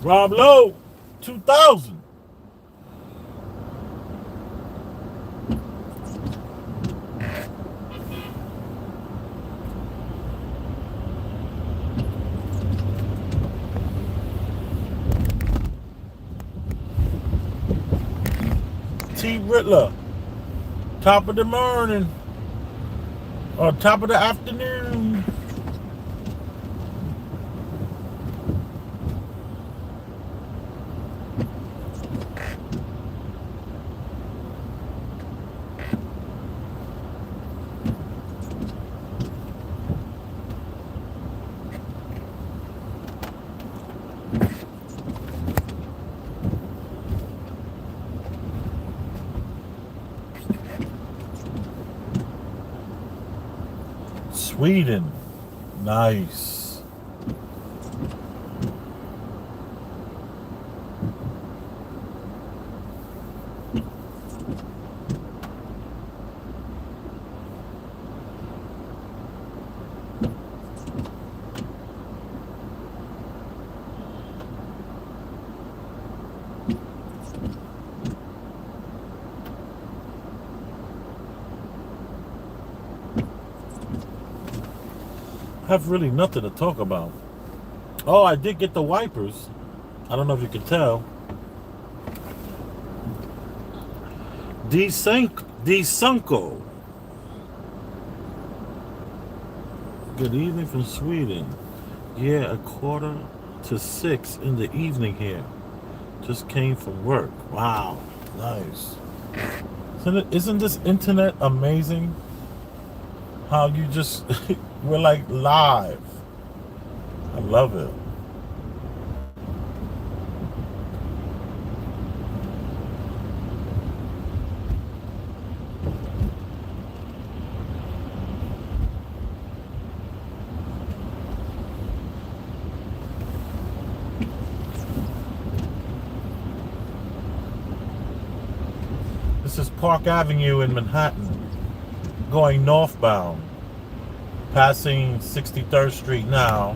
Rob Lowe, 2000. T. Rittler, top of the morning or top of the afternoon. Sweden, nice. I have really nothing to talk about. Oh, I did get the wipers. I don't know if you can tell. Desunko. Good evening from Sweden. Yeah, 5:45 in the evening here. Just came from work. Wow, nice. Isn't this internet amazing? How you just, we're like live. I love it. This is Park Avenue in Manhattan, going northbound, passing 63rd Street now.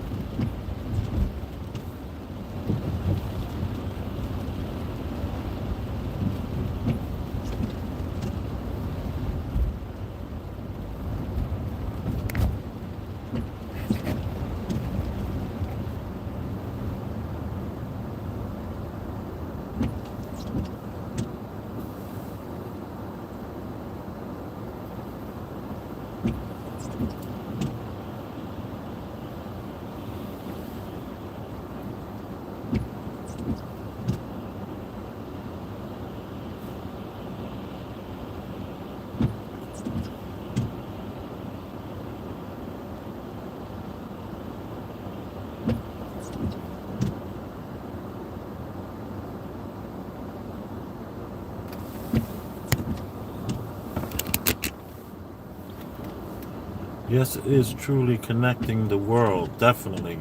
Yes, it is truly connecting the world, definitely.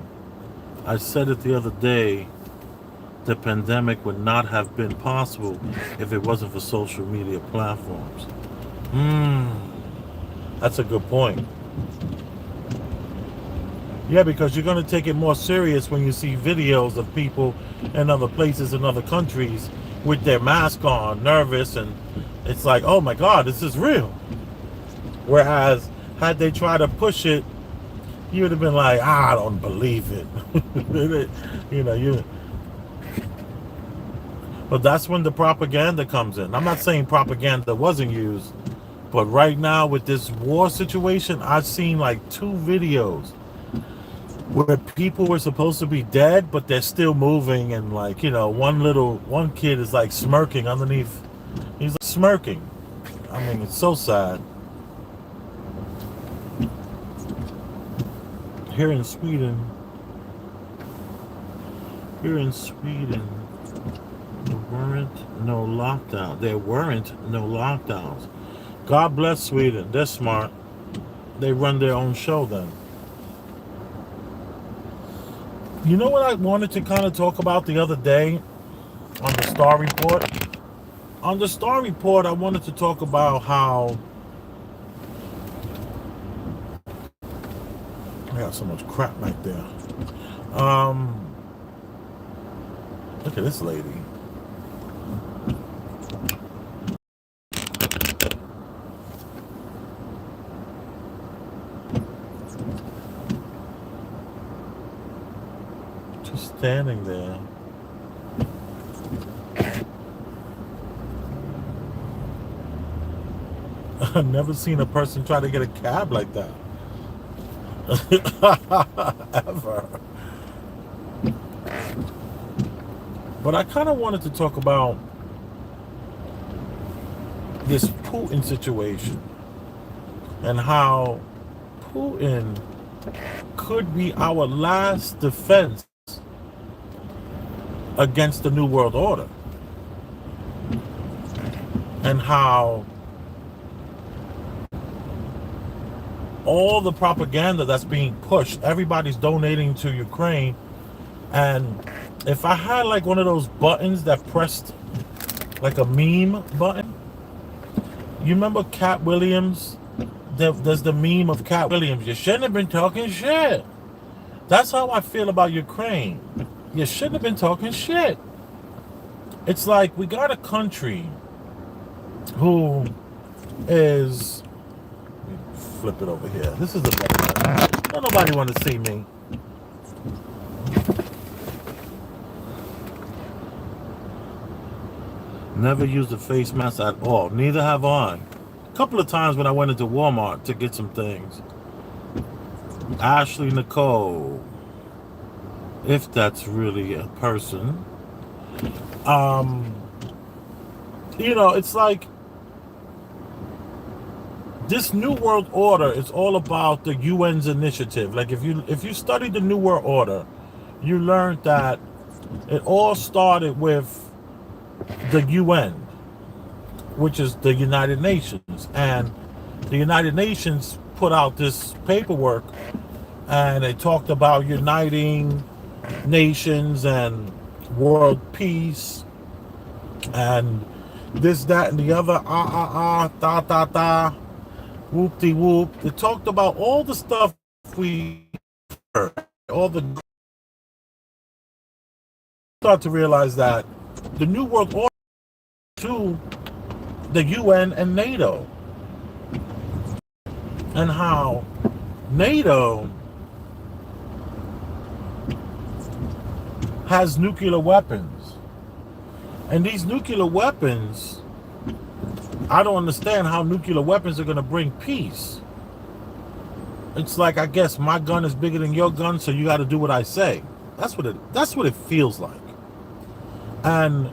I said it the other day, the pandemic would not have been possible if it wasn't for social media platforms. That's a good point. Yeah, because you're going to take it more serious when you see videos of people in other places in other countries with their mask on, nervous, and it's like, oh my God, this is real. Whereas, had they tried to push it, you would have been like, I don't believe it. But that's when the propaganda comes in. I'm not saying propaganda wasn't used, but right now with this war situation, I've seen like 2 videos where people were supposed to be dead, but they're still moving, and like, one kid is like smirking underneath. He's like smirking. I mean, it's so sad. Here in Sweden, there weren't no lockdown. There weren't no lockdowns. God bless Sweden. They're smart. They run their own show then. You know what I wanted to kind of talk about the other day on the Star Report? On the Star Report, I wanted to talk about how I got so much crap back there. Um, Look at this lady. Just standing there. I've never seen a person try to get a cab like that. Ever. But I kind of wanted to talk about this Putin situation and how Putin could be our last defense against the New World Order, and how all the propaganda that's being pushed, everybody's donating to Ukraine. And if I had like one of those buttons that pressed like a meme button, you remember Cat Williams? There's the meme of Cat Williams. You shouldn't have been talking shit. That's how I feel about Ukraine. You shouldn't have been talking shit. It's like we got a country who is... Flip it over here. This is the better. Don't nobody want to see me. Never used a face mask at all. Neither have I. A couple of times when I went into Walmart to get some things. Ashley Nicole, if that's really a person. You know, it's like this New World Order is all about the UN's initiative. Like if you study the New World Order, you learned that it all started with the UN, which is the United Nations. And the United Nations put out this paperwork, and they talked about uniting nations and world peace and this, that, and the other. Whoop-de-whoop. They talked about all the stuff we heard. All the... Start to realize that the New World Order to the UN and NATO, and how NATO has nuclear weapons, and these nuclear weapons, I don't understand how nuclear weapons are going to bring peace. It's like, I guess my gun is bigger than your gun, so you got to do what I say. That's what it feels like. And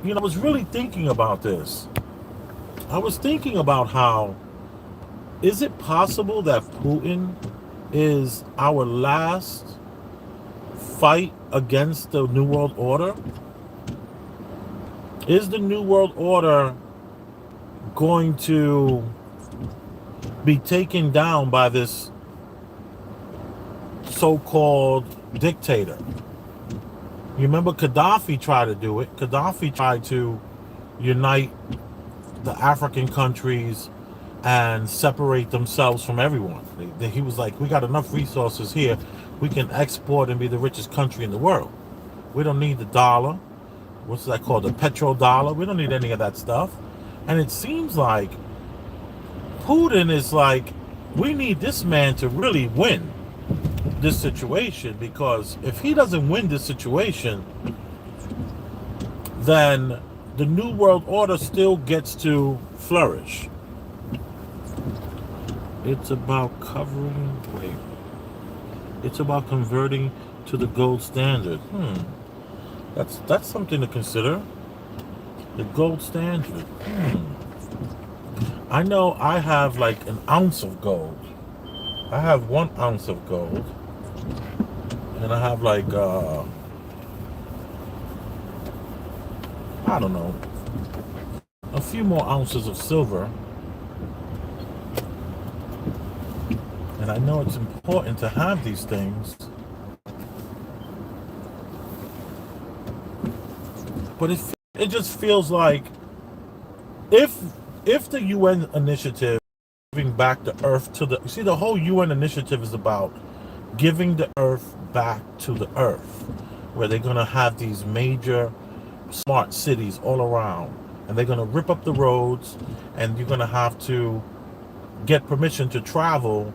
you know, I was really thinking about this. I was thinking about how, is it possible that Putin is our last fight against the New World Order? Is the New World Order going to be taken down by this so-called dictator? You remember Gaddafi tried to do it. Gaddafi tried to unite the African countries and separate themselves from everyone. He was like, we got enough resources here. We can export and be the richest country in the world. We don't need the dollar. What's that called? The petrodollar. We don't need any of that stuff. And it seems like Putin is like, we need this man to really win this situation, because if he doesn't win this situation, then the New World Order still gets to flourish. It's about it's about converting to the gold standard. That's something to consider. The gold standard. I know I have like an ounce of gold. I have 1 ounce of gold. And I have like, I don't know, a few more ounces of silver. And I know it's important to have these things. But it just feels like if the UN initiative, giving back the earth to the... See, the whole UN initiative is about giving the earth back to the earth, where they're going to have these major smart cities all around, and they're going to rip up the roads, and you're going to have to get permission to travel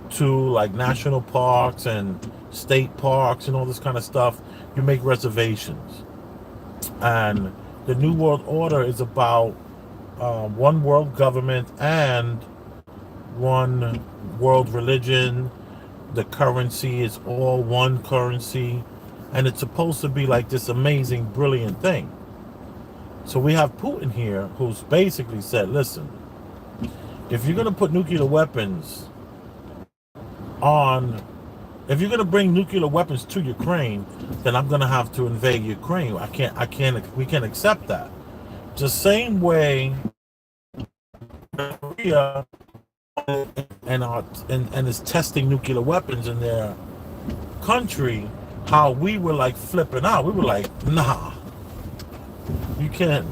to like national parks and state parks and all this kind of stuff. You make reservations. And the New World Order is about one world government and one world religion. The currency is all one currency, and it's supposed to be like this amazing, brilliant thing. So we have Putin here, who's basically said, listen, if you're going to put nuclear weapons on, if you're going to bring nuclear weapons to Ukraine, then I'm going to have to invade Ukraine. We can't accept that. The same way Korea and is testing nuclear weapons in their country, how we were like flipping out. We were like, nah, you can't.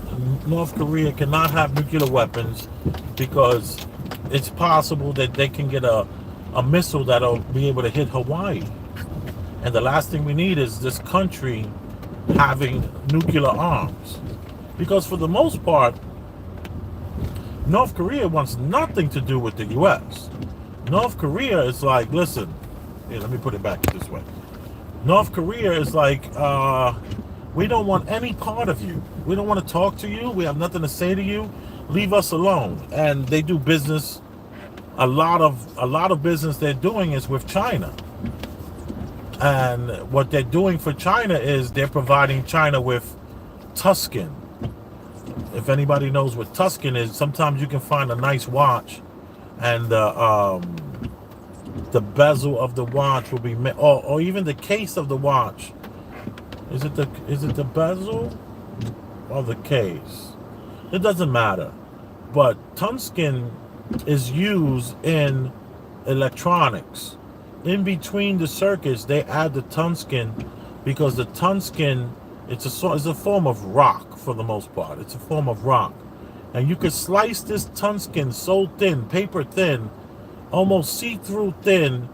North Korea cannot have nuclear weapons because it's possible that they can get a missile that'll be able to hit Hawaii. And the last thing we need is this country having nuclear arms. Because for the most part, North Korea wants nothing to do with the U.S. North Korea is like, listen, here, let me put it back this way. North Korea is like, we don't want any part of you. We don't want to talk to you. We have nothing to say to you. Leave us alone. And they do business. A lot of business they're doing is with China. And what they're doing for China is they're providing China with Tuscan. If anybody knows what Tuscan is, sometimes you can find a nice watch, and the bezel of the watch will be, or even the case of the watch. Is it the bezel or the case? It doesn't matter. But Tuscan is used in electronics. In between the circuits, they add the tungsten because the tungsten it's a form of rock for the most part. It's a form of rock, and you could slice this tungsten so thin, paper thin, almost see-through thin,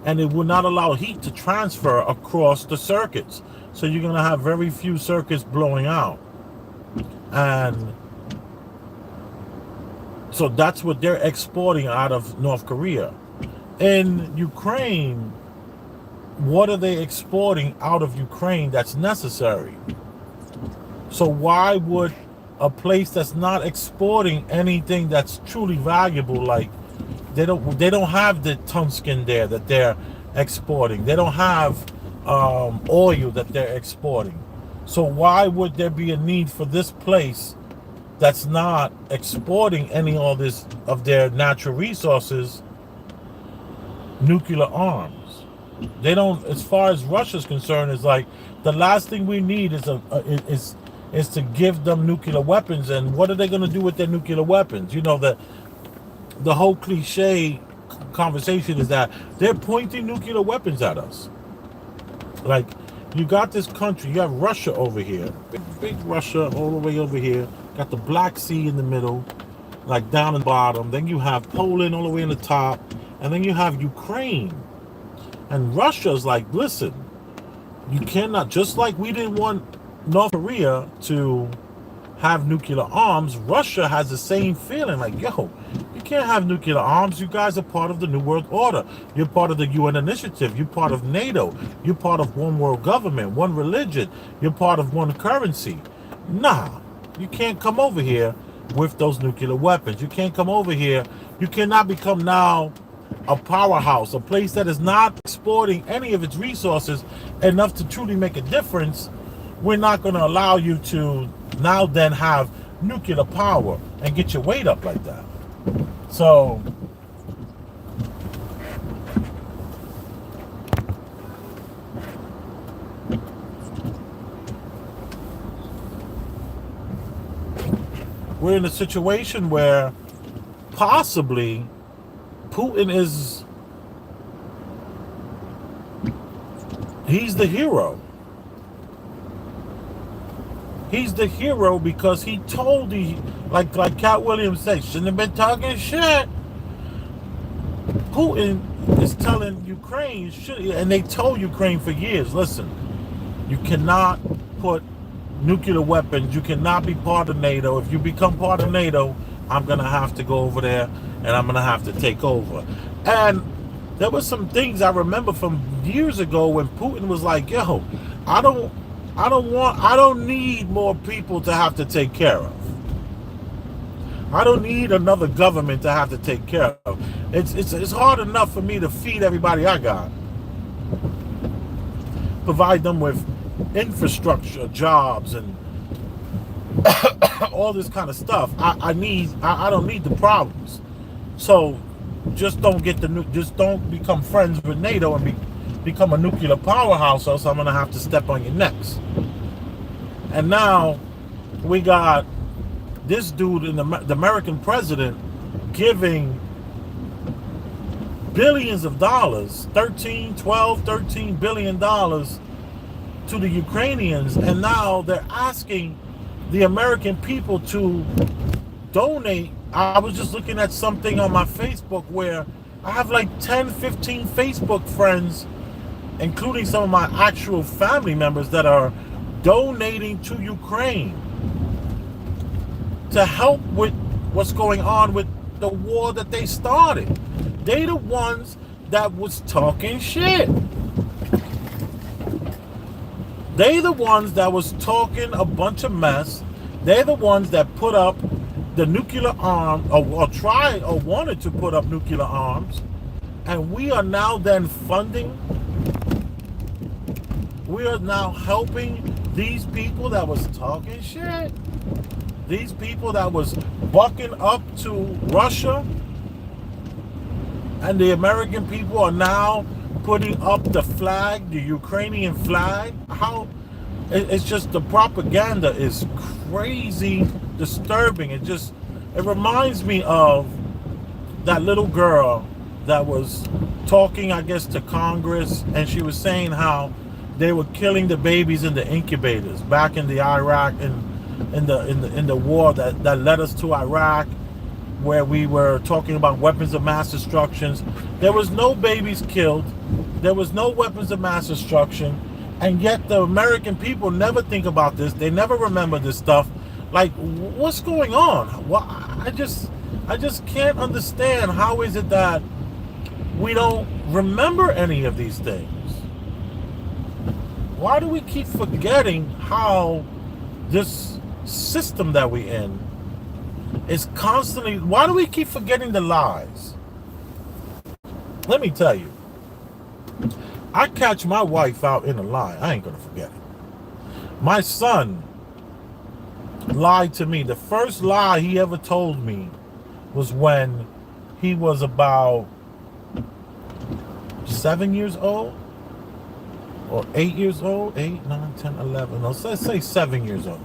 and it will not allow heat to transfer across the circuits. So you're gonna have very few circuits blowing out, and so that's what they're exporting out of North Korea. In Ukraine, what are they exporting out of Ukraine that's necessary? So why would a place that's not exporting anything that's truly valuable, like they don't have the tungsten there that they're exporting. They don't have oil that they're exporting. So why would there be a need for this place that's not exporting any of this of their natural resources, nuclear arms? They don't, as far as Russia's concerned, is like the last thing we need is to give them nuclear weapons. And what are they going to do with their nuclear weapons? You know, the whole cliche conversation is that they're pointing nuclear weapons at us. Like, you got this country, you have Russia over here, big Russia all the way over here, got the Black Sea in the middle, like down in the bottom. Then you have Poland all the way in the top, and then you have Ukraine. And Russia's like, listen, you cannot, just like we didn't want North Korea to have nuclear arms, Russia has the same feeling, like, yo, you can't have nuclear arms. You guys are part of the New World Order. You're part of the UN initiative. You're part of NATO. You're part of one world government, one religion. You're part of one currency. Nah, you can't come over here with those nuclear weapons. You can't come over here. You cannot become now a powerhouse, a place that is not exporting any of its resources enough to truly make a difference. We're not going to allow you to now then have nuclear power and get your weight up like that. So we're in a situation where possibly Putin he's the hero. He's the hero because he told like Cat Williams said, shouldn't have been talking shit. Putin, is telling Ukraine, and they told Ukraine for years, listen, you cannot put nuclear weapons, you cannot be part of NATO. If you become part of NATO, I'm going to have to go over there and I'm going to have to take over. And there were some things I remember from years ago when Putin was like, yo, I don't need more people to have to take care of. I don't need another government to have to take care of. It's hard enough for me to feed everybody I got. Provide them with infrastructure, jobs, and all this kind of stuff. I don't need the problems. So just don't become friends with NATO and become a nuclear powerhouse, else I'm gonna have to step on your necks. And now we got this dude in the American president giving billions of dollars, 13 billion dollars to the Ukrainians, and now they're asking the American people to donate. I was just looking at something on my Facebook where I have like 10, 15 Facebook friends, including some of my actual family members, that are donating to Ukraine to help with what's going on with the war that they started. They the ones that was talking shit. They the ones that was talking a bunch of mess. They're the ones that put up the nuclear arm, or tried or wanted to put up nuclear arms. And we are now then funding. We are now helping these people that was talking shit. These people that was bucking up to Russia. And the American people are now putting up the flag, the Ukrainian flag. It's just, the propaganda is crazy disturbing. It reminds me of that little girl that was talking, I guess, to Congress, and she was saying how they were killing the babies in the incubators back in the Iraq and in the war that led us to Iraq, where we were talking about weapons of mass destruction. There was no babies killed. There was no weapons of mass destruction. And yet the American people never think about this. They never remember this stuff. Like, what's going on? Well, I just can't understand. How is it that we don't remember any of these things? Why do we keep forgetting how this system that we're in is constantly... Why do we keep forgetting the lies? Let me tell you. I catch my wife out in a lie, I ain't gonna forget it. My son lied to me. The first lie he ever told me was when he was about 7 years old or 8 years old. 8, 9, 10, 11. No, let's say 7 years old.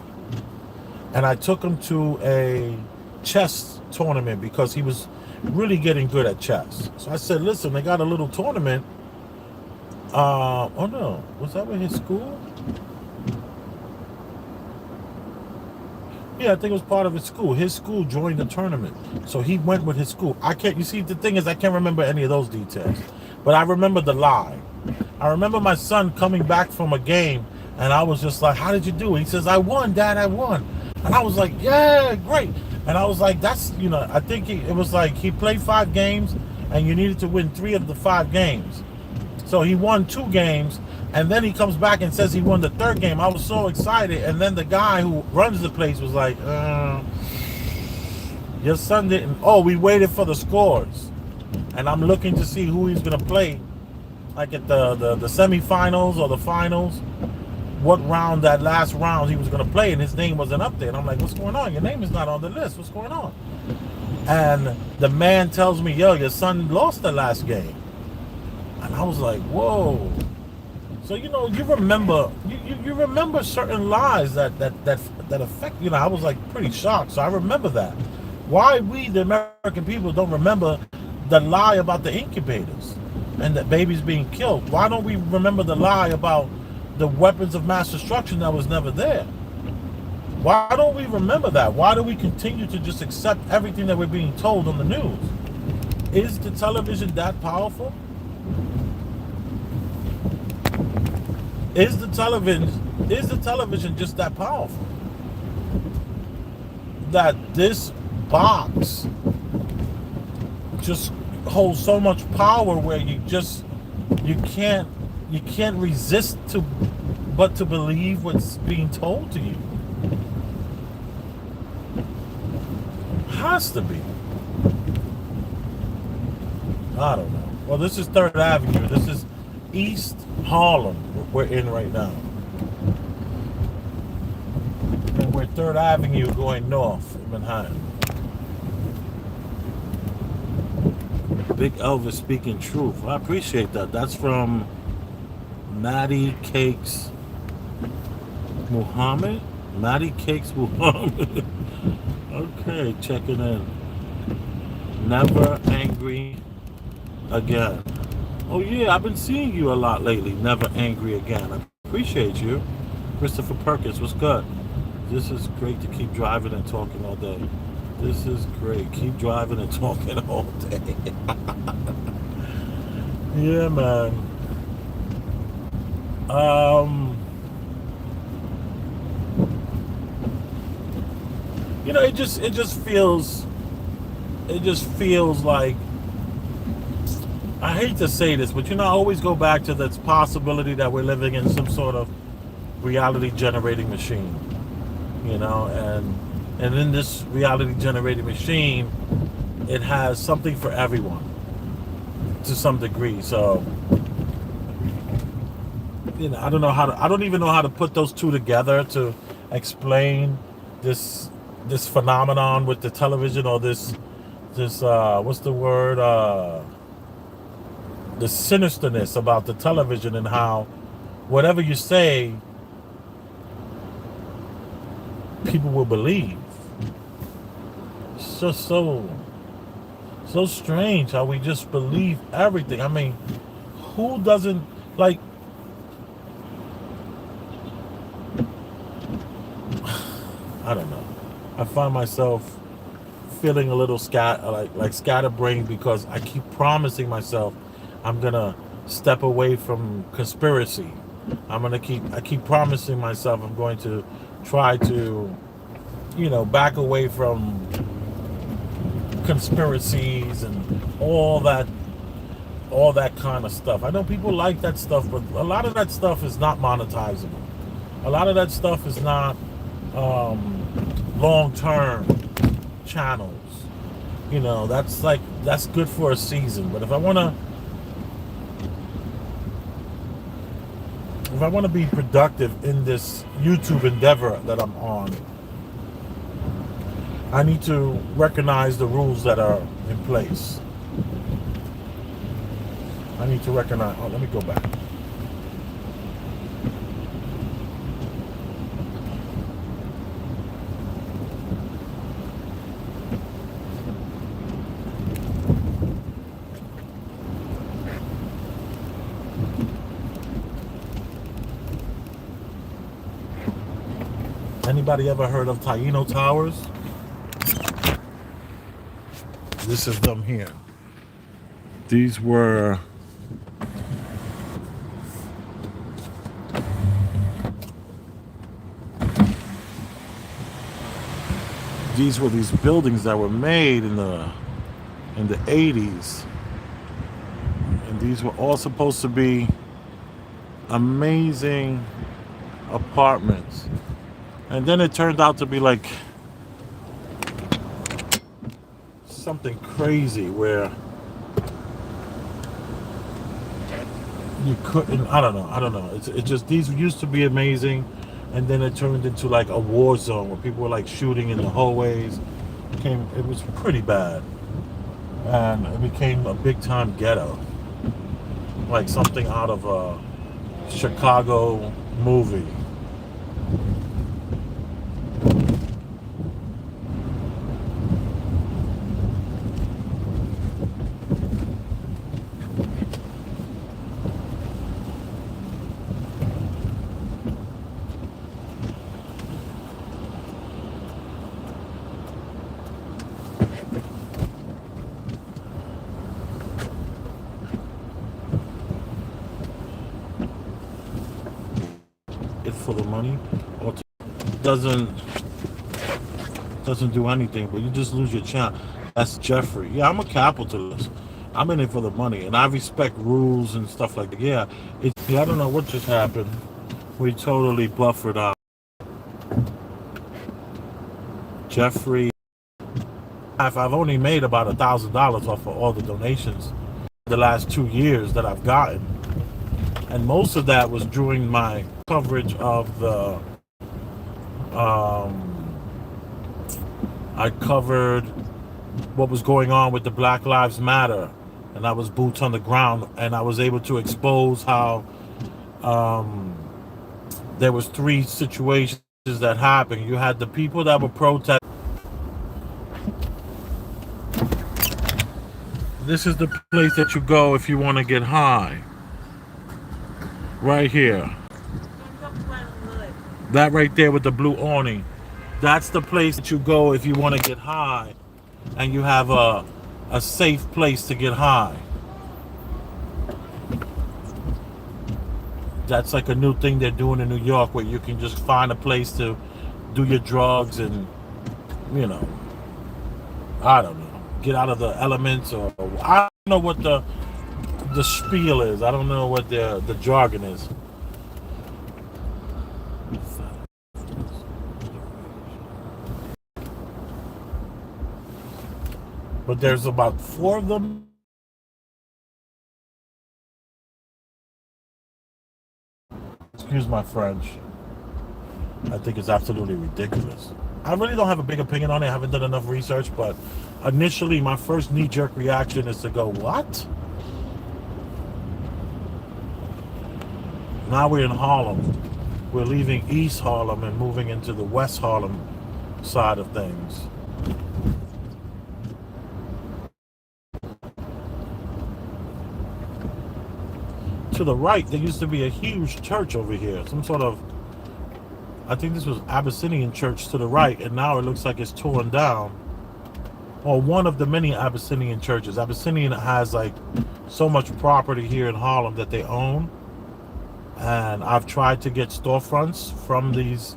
And I took him to a chess tournament because he was really getting good at chess. So I said, listen, they got a little tournament. Oh no, was that with his school? Yeah, I think it was part of his school. His school joined the tournament, so he went with his school. You see, the thing is, I can't remember any of those details, but I remember the lie. I remember my son coming back from a game, and I was just like, how did you do? He says, I won, Dad, I won. And I was like, yeah, great. And I was like, that's, I think it was like he played 5 games, and you needed to win 3 of the 5 games. So he won 2 games, and then he comes back and says he won the 3rd game. I was so excited, and then the guy who runs the place was like, your son didn't... Oh, we waited for the scores. And I'm looking to see who he's going to play, like at the semifinals or the finals, what round, that last round he was going to play, and his name wasn't up there. And I'm like, what's going on? Your name is not on the list. What's going on? And the man tells me, yo, your son lost the last game. And I was like, whoa. So, you remember, you remember certain lies that affect, I was like pretty shocked. So I remember that. Why we, the American people, don't remember the lie about the incubators and the babies being killed? Why don't we remember the lie about the weapons of mass destruction that was never there? Why don't we remember that? Why do we continue to just accept everything that we're being told on the news? Is the television that powerful? Is the television just that powerful that this box just holds so much power where you can't you can't resist to but to believe what's being told to you? Has to be. I don't know. Well, this is Third Avenue. This is East Harlem we're in right now. And we're Third Avenue going north in Manhattan. Big Elvis speaking truth. I appreciate that. That's from Maddie Cakes Muhammad. Maddie Cakes Muhammad. Okay, checking in. Never angry again. Oh yeah, I've been seeing you a lot lately. Never angry again. I appreciate you. Christopher Perkins, what's good? This is great to keep driving and talking all day. This is great. Keep driving and talking all day. Yeah, man. It just feels like, I hate to say this, but I always go back to this possibility that we're living in some sort of reality generating machine. And in this reality generating machine, it has something for everyone to some degree. So I don't even know how to put those two together to explain this phenomenon with the television, or this what's the word, the sinisterness about the television, and how whatever you say people will believe. It's just so strange how we just believe everything. I mean, who doesn't, like, I don't know. I find myself feeling a little scatterbrained, because I keep promising myself I'm gonna step away from conspiracy. I keep promising myself I'm going to try to, back away from conspiracies and all that kind of stuff. I know people like that stuff, but a lot of that stuff is not monetizable. A lot of that stuff is not long-term channels. That's good for a season. But if I want to be productive in this YouTube endeavor that I'm on, I need to recognize the rules that are in place. I need to recognize. Oh, let me go back. Anybody ever heard of Taino Towers? This is them here. These were these buildings that were made in the 80s, and these were all supposed to be amazing apartments, and then it turned out to be like something crazy where you couldn't. I don't know. It's just, these used to be amazing, and then it turned into like a war zone where people were like shooting in the hallways. It was pretty bad, and it became a big time ghetto, like something out of a Chicago movie. it for the money, or doesn't doesn't do anything, but you just lose your chance. That's Jeffrey. Yeah, I'm a capitalist. I'm in it for the money, and I respect rules and stuff like that. Yeah, I don't know what just happened. We totally buffered out. Jeffrey, I've only made about $1,000 off of all the donations the last 2 years that I've gotten, and most of that was during my coverage of the. Um, I covered what was going on with the Black Lives Matter, and I was boots on the ground, and I was able to expose how there was three situations that happened. You had the people that were protesting. This is the place that you go if you want to get high. Right here. That right there with the blue awning. That's the place that you go if you want to get high, and you have a safe place to get high. That's like a new thing they're doing in New York, where you can just find a place to do your drugs and, you know, I don't know, get out of the elements, or I don't know what the spiel is. I don't know what the jargon is. But there's about 4 of them. Excuse my French. I think it's absolutely ridiculous. I really don't have a big opinion on it. I haven't done enough research, but initially my first knee-jerk reaction is to go, what? Now we're in Harlem. We're leaving East Harlem and moving into the West Harlem side of things. To the right, there used to be a huge church over here. Some sort of, I think this was Abyssinian church to the right, and now it looks like it's torn down. Or one of the many Abyssinian churches. Abyssinian has like so much property here in Harlem that they own. And I've tried to get storefronts from these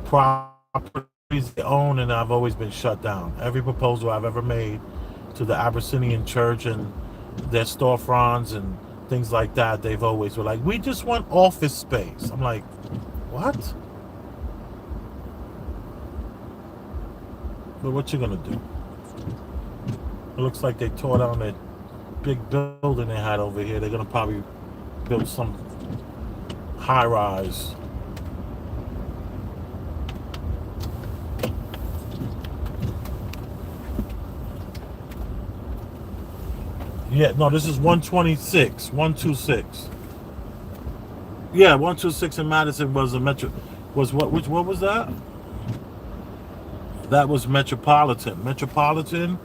properties they own, and I've always been shut down. Every proposal I've ever made to the Abyssinian church and their storefronts and things like that, they've always were like, we just want office space. I'm like, what? But what you gonna do? It looks like they tore down that big building they had over here. They're gonna probably build some high rise. Yeah, no, this is 126, 126. Yeah, 126 in Madison was a metro. Was what? What was that? That was Metropolitan. Metropolitan.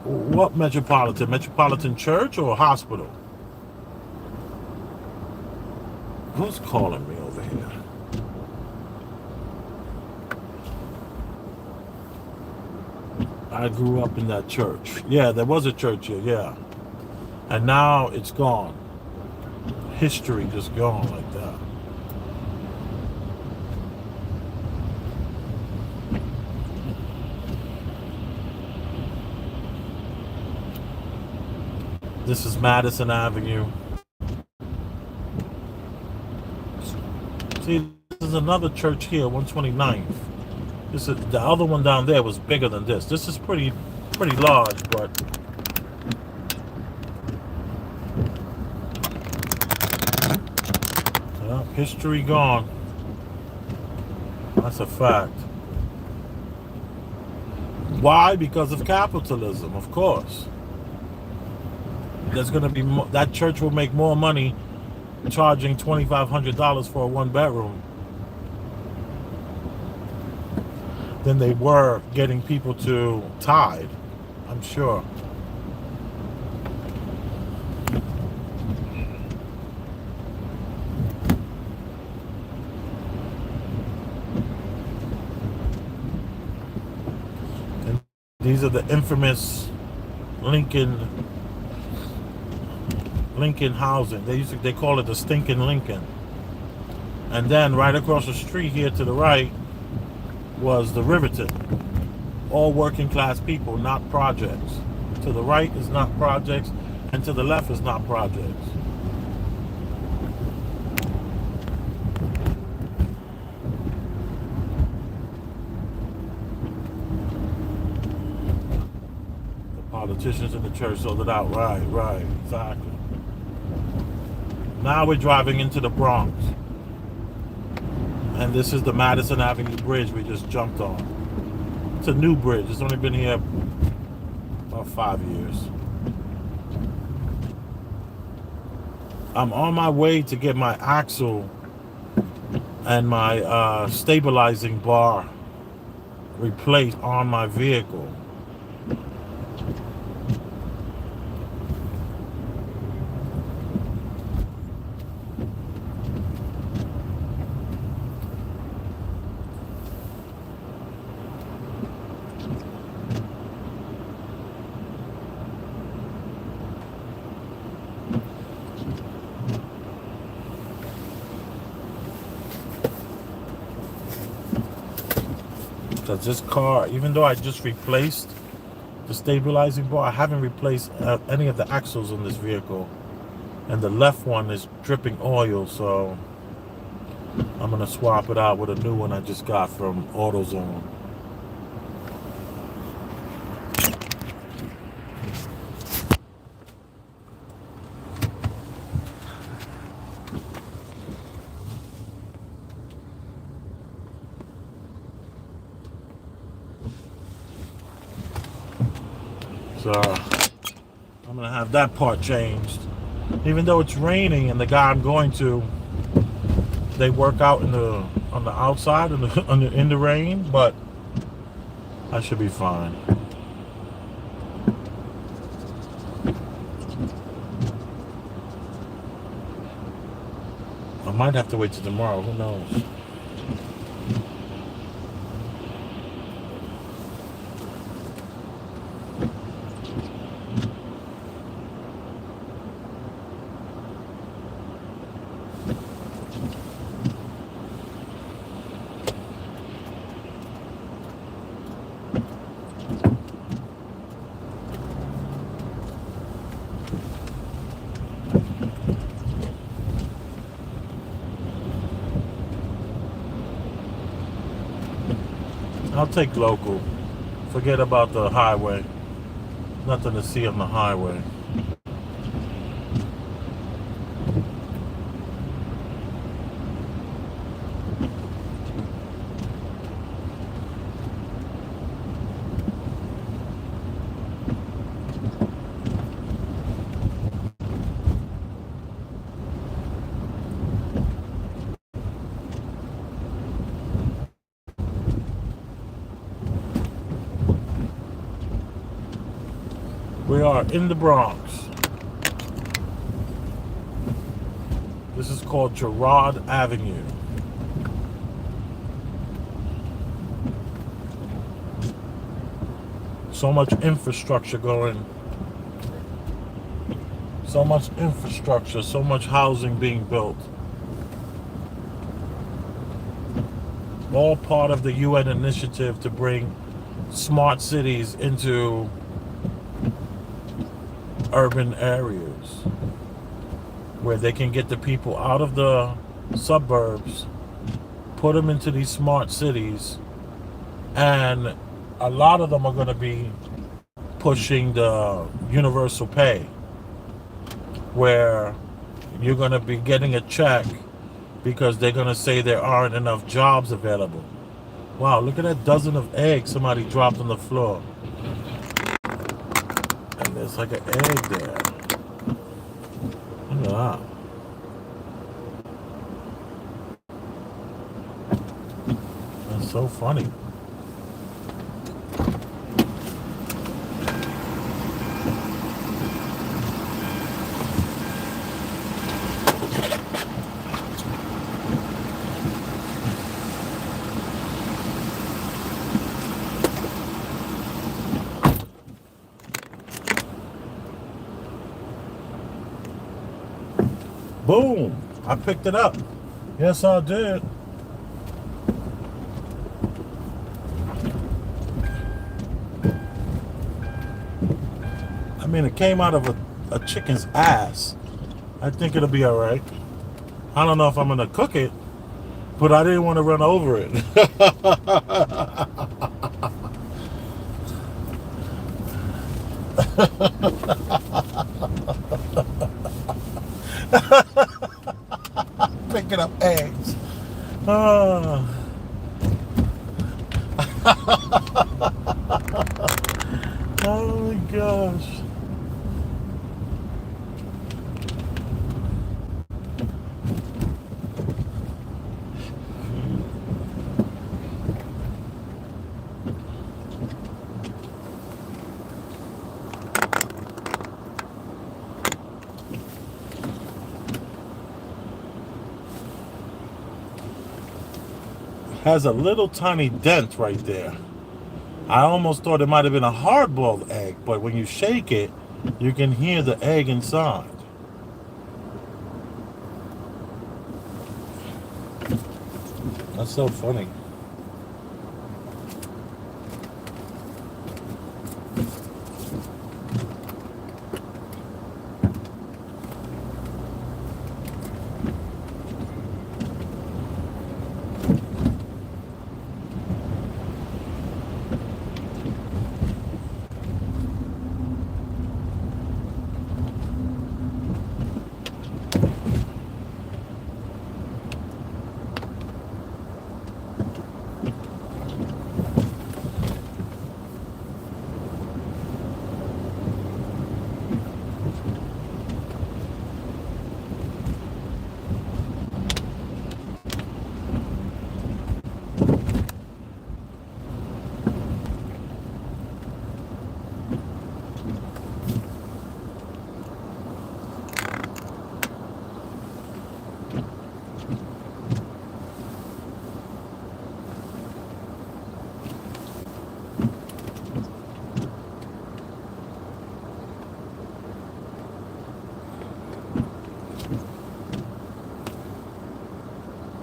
What Metropolitan? Metropolitan Church or hospital? Who's calling me over here? I grew up in that church. Yeah, there was a church here, yeah. And now it's gone. History just gone like that. This is Madison Avenue. See, this is another church here, 129th. This is the other one down there was bigger than this. This is pretty large, but yeah, history gone. That's a fact. Why? Because of capitalism, of course. There's going to be that church will make more money charging $2,500 for a 1-bedroom than they were getting people to tithe, I'm sure. And these are the infamous Lincoln housing. They call it the stinking Lincoln. And then right across the street here to the right was the Riverton. All working class people, not projects. To the right is not projects, and to the left is not projects. The politicians in the church sold it out. Right, exactly. Now we're driving into the Bronx. And this is the Madison Avenue Bridge we just jumped on. It's a new bridge. It's only been here about 5 years. I'm on my way to get my axle and my stabilizing bar replaced on my vehicle. Because this car, even though I just replaced the stabilizing bar, I haven't replaced any of the axles in this vehicle. And the left one is dripping oil, so I'm going to swap it out with a new one I just got from AutoZone. So I'm going to have that part changed. Even though it's raining and the guy I'm going to, they work out on the outside in the rain, but I should be fine. I might have to wait till tomorrow, who knows? I'll take local. Forget about the highway. Nothing to see on the highway. We are in the Bronx. This is called Girard Avenue. So much infrastructure going. So much infrastructure, so much housing being built. All part of the UN initiative to bring smart cities into urban areas where they can get the people out of the suburbs, put them into these smart cities, and a lot of them are going to be pushing the universal pay, where you're going to be getting a check because they're going to say there aren't enough jobs available. Wow, look at that dozen of eggs somebody dropped on the floor. And there's like an egg there. Look at that. That's so funny. Boom! I picked it up. Yes, I did. I mean, it came out of a chicken's ass. I think it'll be all right. I don't know if I'm gonna cook it, but I didn't want to run over it. Picking up eggs. Oh, oh my gosh. Has a little tiny dent right there. I almost thought it might have been a hard-boiled egg, but when you shake it, you can hear the egg inside. That's so funny.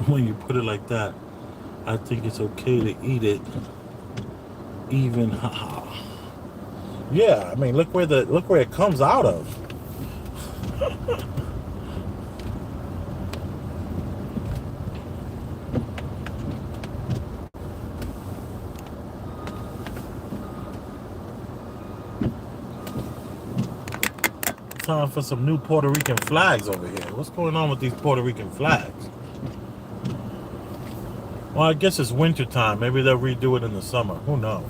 When you put it like that, I think it's okay to eat it even. Yeah, I mean, look where it comes out of. Time for some new Puerto Rican flags over here. What's going on with these Puerto Rican flags? Well, I guess it's winter time. Maybe they'll redo it in the summer. Who knows?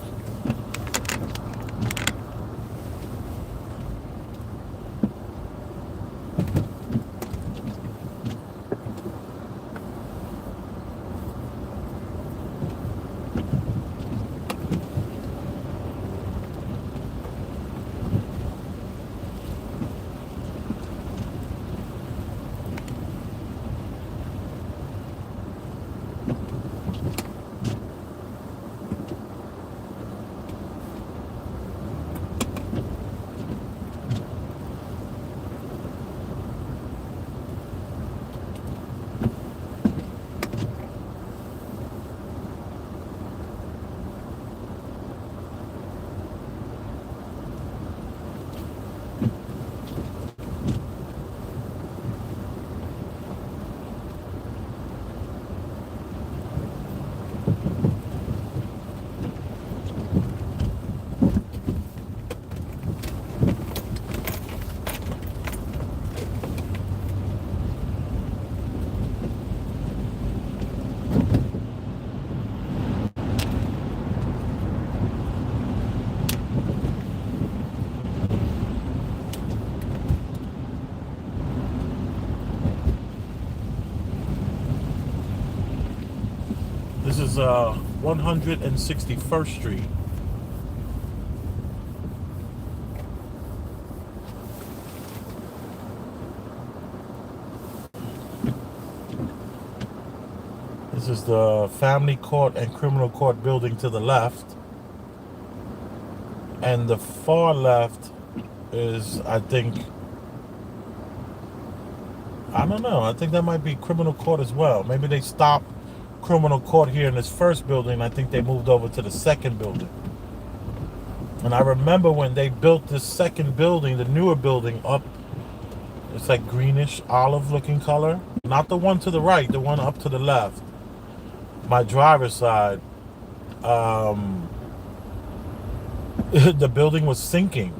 This is 161st Street. This is the Family Court and Criminal Court building to the left. And the far left is, I think, I don't know. I think that might be criminal court as well. Maybe they stopped criminal court here in this first building. I think they moved over to the second building. And I remember when they built this second building, the newer building up, it's like greenish olive looking color. Not the one to the right, the one up to the left. My driver's side, um, the building was sinking.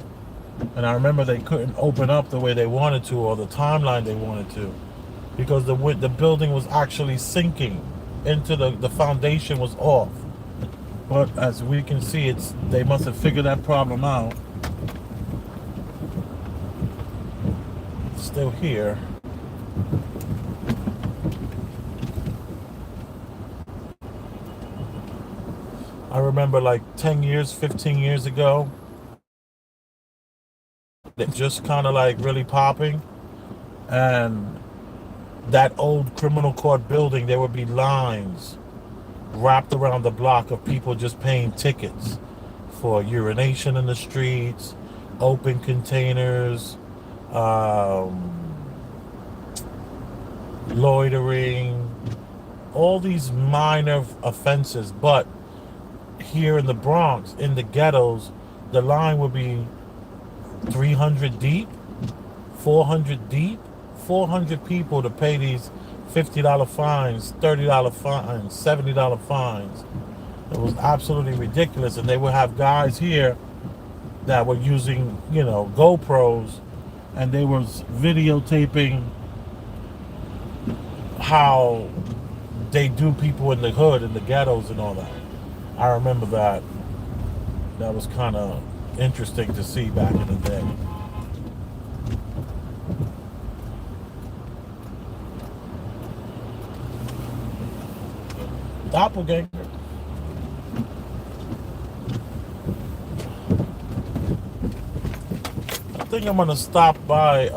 And I remember they couldn't open up the way they wanted to or the timeline they wanted to because the building was actually sinking into the foundation was off. But as we can see, they must have figured that problem out. It's still here. I remember like 10 years, 15 years ago, they just kind of like really popping. And that old criminal court building, there would be lines wrapped around the block of people just paying tickets for urination in the streets, open containers, loitering, all these minor offenses. But here in the Bronx, in the ghettos, the line would be 300 deep, 400 deep, 400 people to pay these $50 fines, $30 fines, $70 fines. It was absolutely ridiculous. And they would have guys here that were using, GoPros, and they was videotaping how they do people in the hood, in the ghettos and all that. I remember that. That was kind of interesting to see back in the day. Doppelganger. I think I'm gonna stop by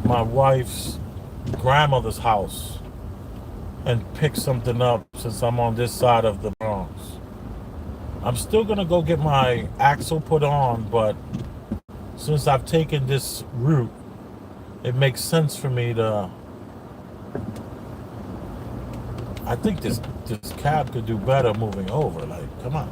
my wife's grandmother's house and pick something up since I'm on this side of the Bronx. I'm still gonna go get my axle put on, but since I've taken this route, it makes sense for me to. I think this cab could do better moving over. Like, come on.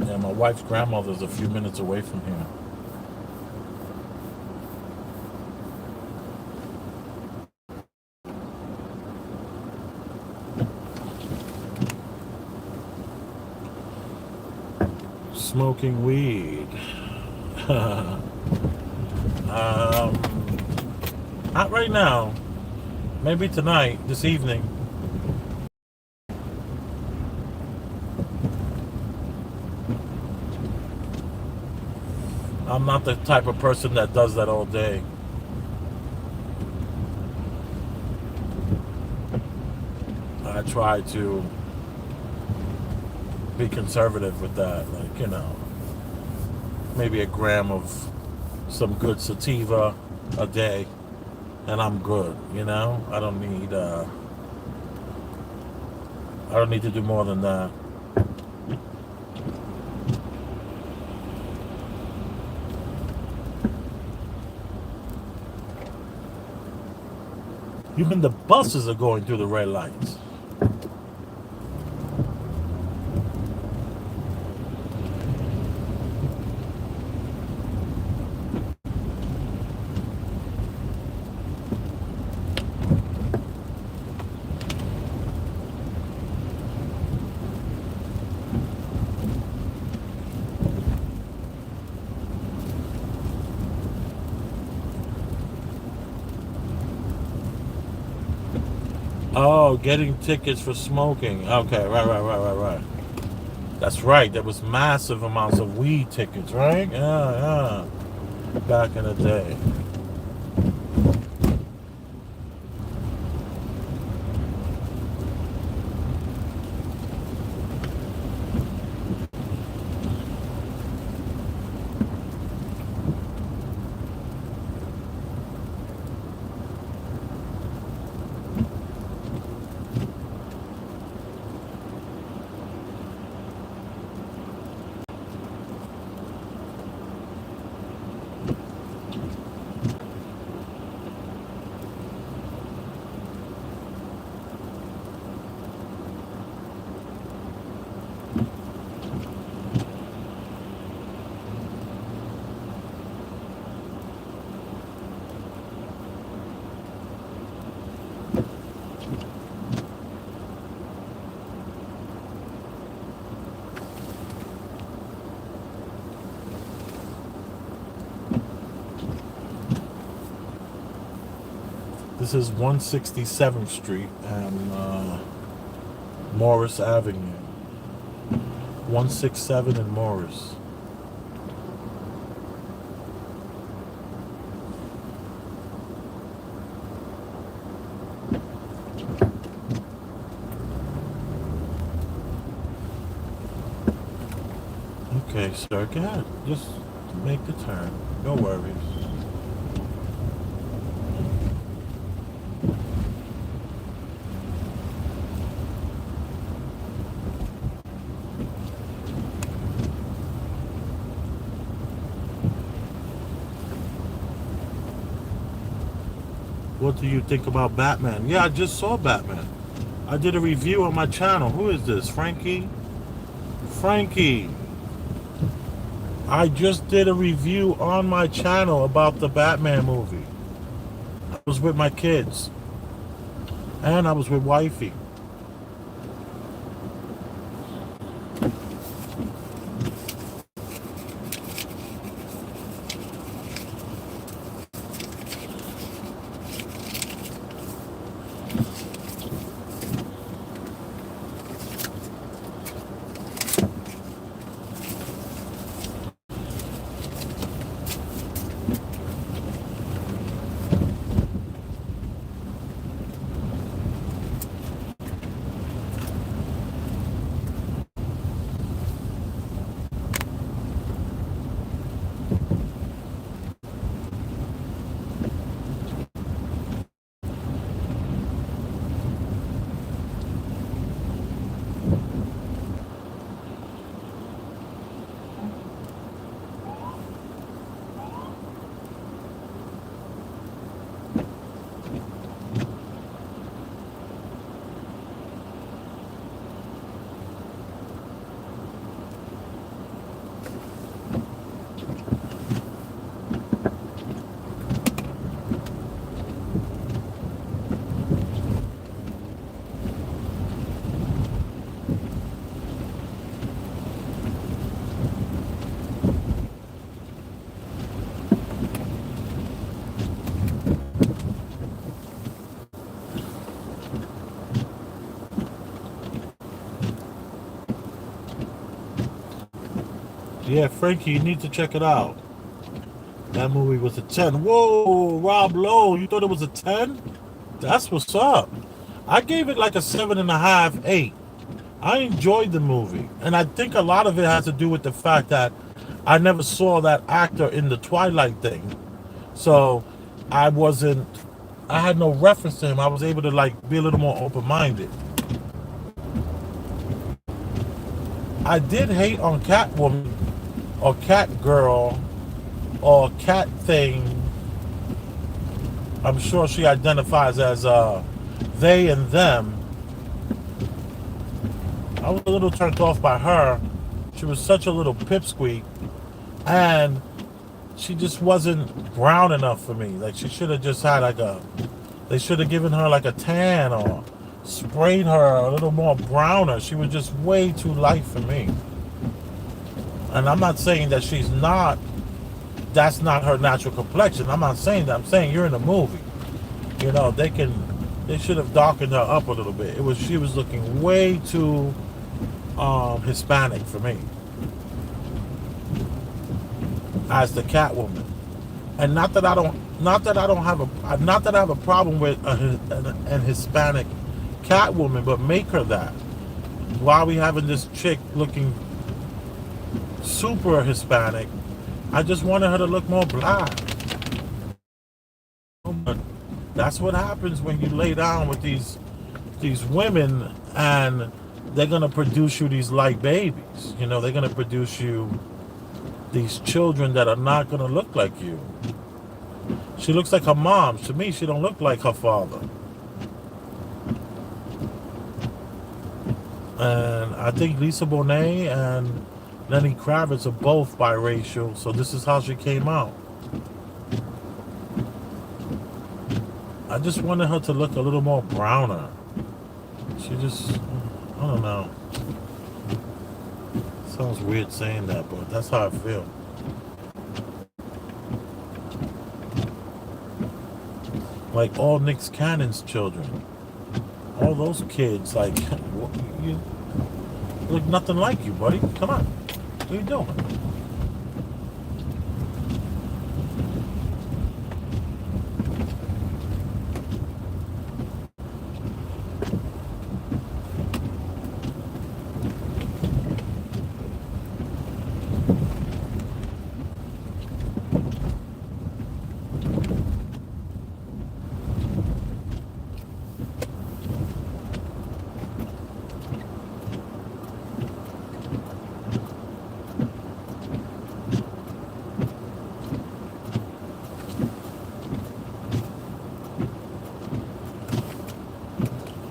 Yeah, my wife's grandmother's a few minutes away from here. Smoking weed. Not right now. Maybe tonight, this evening. I'm not the type of person that does that all day. I try to be conservative with that. Like, maybe a gram of some good sativa a day, and I'm good. I don't need to do more than that. Even the buses are going through the red lights. Oh, getting tickets for smoking. Okay, right. That's right. There was massive amounts of weed tickets, right? Yeah. Back in the day. This is 167th Street and Morris Avenue. 167 in Morris. Okay, sir, go ahead. Just make the turn. No worries. What do you think about Batman? Yeah, I just saw Batman. I did a review on my channel. Who is this? Frankie? Frankie. I just did a review on my channel about the Batman movie. I was with my kids. And I was with wifey. Yeah, Frankie, you need to check it out. That movie was a 10. Whoa, Rob Lowe, you thought it was a 10? That's what's up. I gave it like a 7.5, 8. I enjoyed the movie. And I think a lot of it has to do with the fact that I never saw that actor in the Twilight thing. So I had no reference to him. I was able to like be a little more open-minded. I did hate on Catwoman or Catgirl or Cat Thing. I'm sure she identifies as they and them. I was a little turned off by her. She was such a little pipsqueak, and she just wasn't brown enough for me. Like, she should have just had they should have given her like a tan or sprayed her a little more browner. She was just way too light for me. And I'm not saying that that's not her natural complexion. I'm not saying that. I'm saying you're in a movie. You know, they should have darkened her up a little bit. She was looking way too Hispanic for me as the Catwoman. And not that I have a problem with an Hispanic Catwoman, but make her that. Why are we having this chick looking super Hispanic? I just wanted her to look more black. But that's what happens when you lay down with these women, and they're gonna produce you these light babies. You know, they're gonna produce you these children that are not gonna look like you. She looks like her mom. To me, she don't look like her father. And I think Lisa Bonet and Lenny Kravitz are both biracial, so this is how she came out. I just wanted her to look a little more browner. She just, I don't know. Sounds weird saying that, but that's how I feel. Like all Nick Cannon's children. All those kids, like, you look nothing like you, buddy. Come on. What are you doing?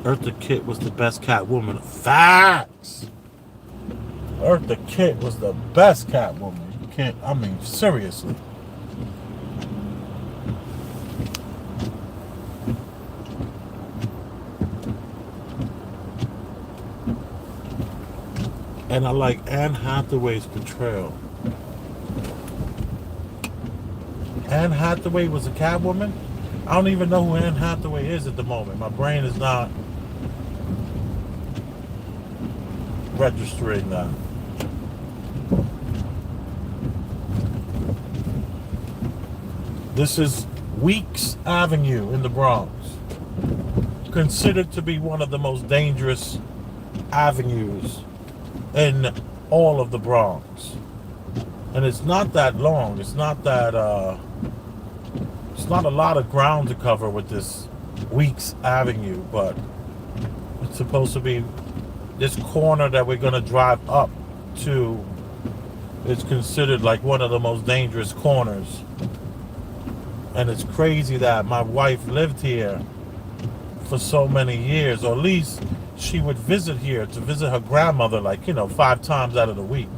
Eartha Kitt was the best Catwoman. Facts! Eartha Kitt was the best Catwoman. You can't, I mean, seriously. And I like Anne Hathaway's portrayal. Anne Hathaway was a Catwoman? I don't even know who Anne Hathaway is at the moment. My brain is not registering that. This is Weeks Avenue in the Bronx. Considered to be one of the most dangerous avenues in all of the Bronx. And it's not that long. It's not that it's not a lot of ground to cover with this Weeks Avenue, but it's supposed to be this corner that we're gonna drive up to. It's considered like one of the most dangerous corners. And it's crazy that my wife lived here for so many years, or at least she would visit here to visit her grandmother, like, 5 times out of the week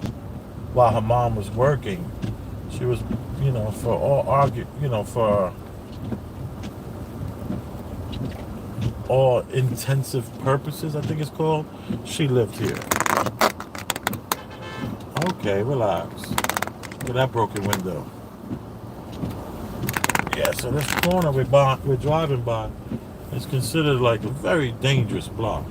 while her mom was working. She was, for for all intensive purposes, I think it's called, she lived here. Okay, relax. Look at that broken window. Yeah, so this corner we're driving by is considered like a very dangerous block.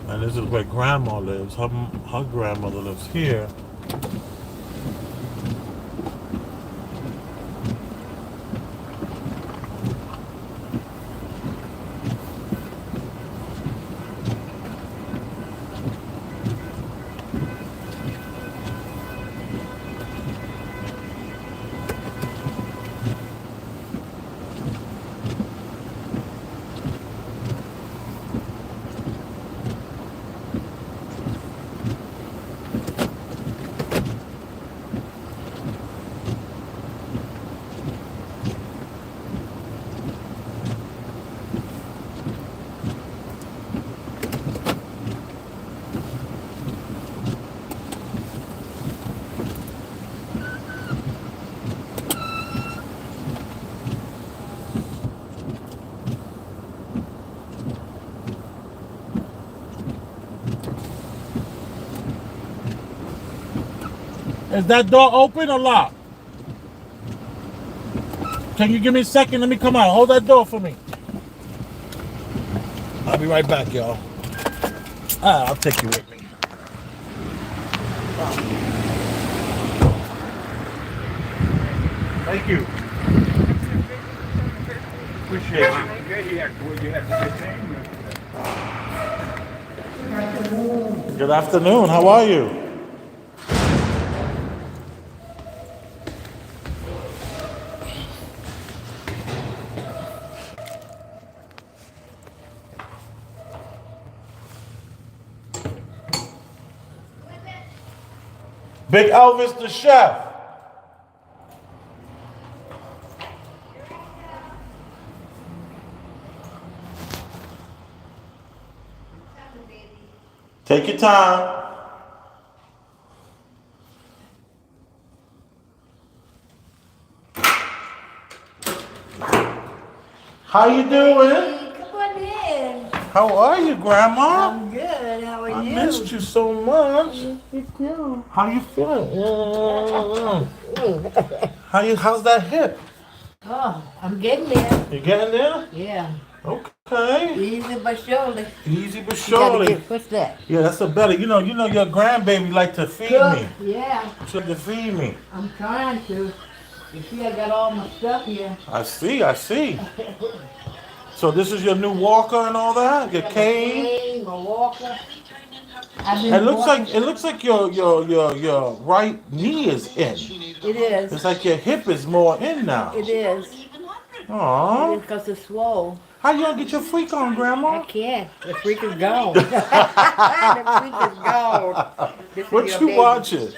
And this is where Grandma lives. Her grandmother lives here. Is that door open or locked? Can you give me a second? Let me come out. Hold that door for me. I'll be right back, y'all. I'll take you with me. Thank you. Appreciate you. Good afternoon. How are you? Big Elvis the chef. Take your time. How you doing? Come on in. How are you, Grandma? I'm good. How are you? I missed you so much. I missed you too. How you feeling? How's that hip? Oh, I'm getting there. You getting there? Yeah. Okay. Easy but surely. Easy but You gotta surely. get, what's that? Yeah, that's a better. You know your grandbaby like to feed Cook. me. Yeah. She like to feed me. I'm trying to. You see, I got all my stuff here. I see. So this is your new walker and all that? Your Yeah, my cane? cane, my walker. I've It been looks walking. like your right knee is in. It is. It's like your hip is more in now. It is. It Aww. is because it's swole. How you gonna get your freak on, I Grandma? can't. The freak is gone. The freak is gone. This is What your you baby. watching?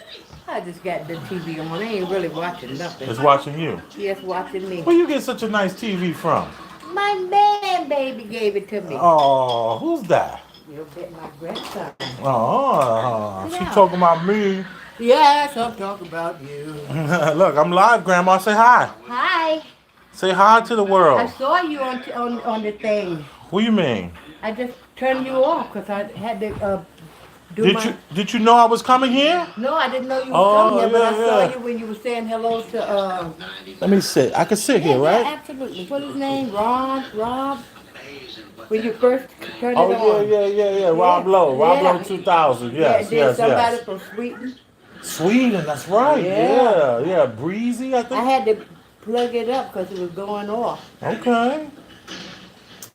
I just got the TV on. I ain't really watching nothing. It's watching you. Just watching me. Where you get such a nice TV from? My man baby gave it to me. Oh, who's that? You bet my grandson. Oh, she Yeah. talking about me. Yes, I'm talking about you. Look, I'm live, Grandma. Say hi. Hi. Say hi to the I world. saw you on the thing. What do you mean? I just turned you off because I had to do my... Did you know I was coming here? No, I didn't know you were Oh, coming here, but I yeah, saw yeah. you when you were saying hello to... Let me sit. I can sit here, Yeah, right? absolutely. What's his name? Rob? When you first turned Oh it on. yeah. Rob Lowe. Rob Yeah. Lowe 2000. Yes, Yeah, then somebody yes. from Sweden. Sweden, that's right. Yeah. Yeah. Breezy, I I think. had to plug it up because it was going off. Okay.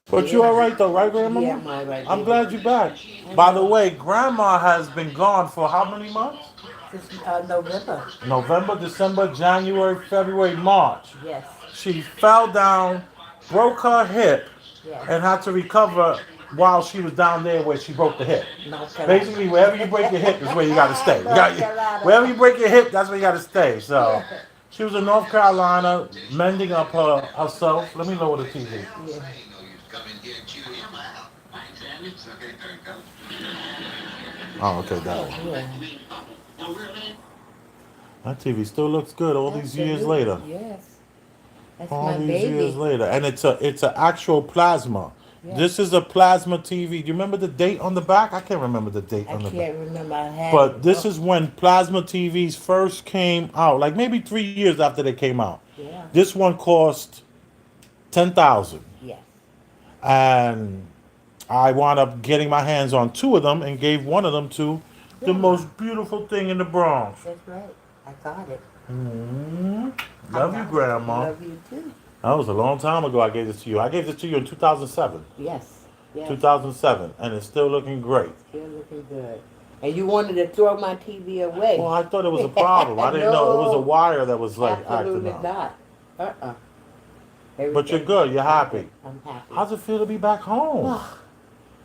But you all right though, right, Grandma? Yeah, I'm all right, I'm baby. glad you're back. By the way, Grandma has been gone for how many months? Since November. November, December, January, February, March. Yes. She fell down, broke her hip, Yes. and had to recover while she was down there where she broke the hip. North Carolina. Basically, wherever you break your hip is where you got to stay. You North got, Carolina. wherever you break your hip, that's where you got to stay. So she was in North Carolina mending up herself. Let me lower the TV. Yeah. Oh, okay, that one. Yeah. That TV still looks good all these years later. Yes. That's All my these baby. years later, and it's a actual plasma. Yeah. This is a plasma TV. Do you remember the date on the back? I can't remember the date I on the back. can't remember. I had But it. this is when plasma TVs first came out, like maybe 3 years after they came out. Yeah. This one cost 10,000, Yes. and I wound up getting my hands on 2 of them and gave one of them to the Yeah. most beautiful thing in the Bronx. That's right. I got it. Love you, Grandma. Love you too. That was a long time ago. I gave this to you. I gave this to you in 2007. Yes. Yes. 2007, and it's still looking great. Still looking good. And you wanted to throw my TV away. Well, I thought it was a problem. I didn't know it was a wire that was like Absolutely acting up. not. But you're Everything- good. You're happy. I'm happy. How's it feel to be back home?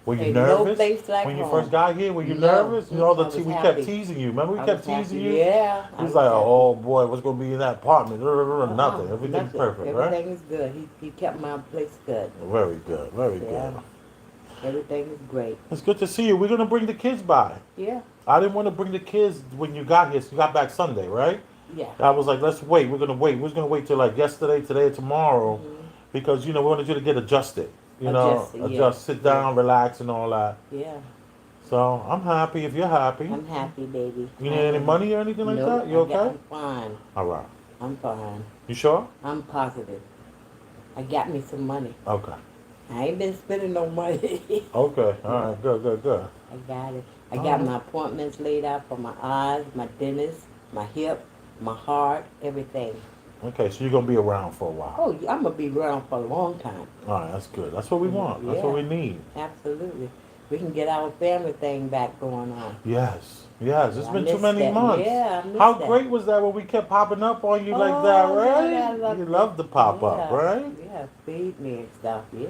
Were you Ain't no nervous place like when you home. first got here? Were you No. nervous? You know, I was we happy. kept teasing you. Remember, we I kept was teasing happy. you. Yeah. He was like, "Oh boy, what's gonna be in that apartment?" Nothing. Everything's Nothing. perfect, right? Everything is good. He kept my place good. Very good. Very Yeah. good. Everything is great. It's good to see you. We're gonna bring the kids by. Yeah. I didn't want to bring the kids when you got here. So you got back Sunday, right? Yeah. I was like, let's wait. We're gonna wait. We're gonna wait till like yesterday, today, or tomorrow, because we wanted you to get adjusted. Adjusted, yeah. Sit down, relax, and all that. Yeah. So I'm happy if you're happy. I'm happy, baby. You need any money or anything like Nope, that? You okay? I'm fine. All right. I'm fine. You sure? I'm positive. I got me some money. Okay. I ain't been spending no money. Okay. All right. Good. I got it. I got my appointments laid out for my eyes, my dentist, my hip, my heart, everything. Okay. So you're gonna be around for a while. Oh, I'm going to be around for a long time. All right. That's good. That's what we want. That's what we need. Absolutely. We can get our family thing back going on. Yes. It's I been too miss many that. months. Yeah, I miss How that. great was that when we kept popping up on you like that, Oh, right? yeah, I loved You it. love the pop up, Yeah, right? Yeah, feed me and stuff. Yeah.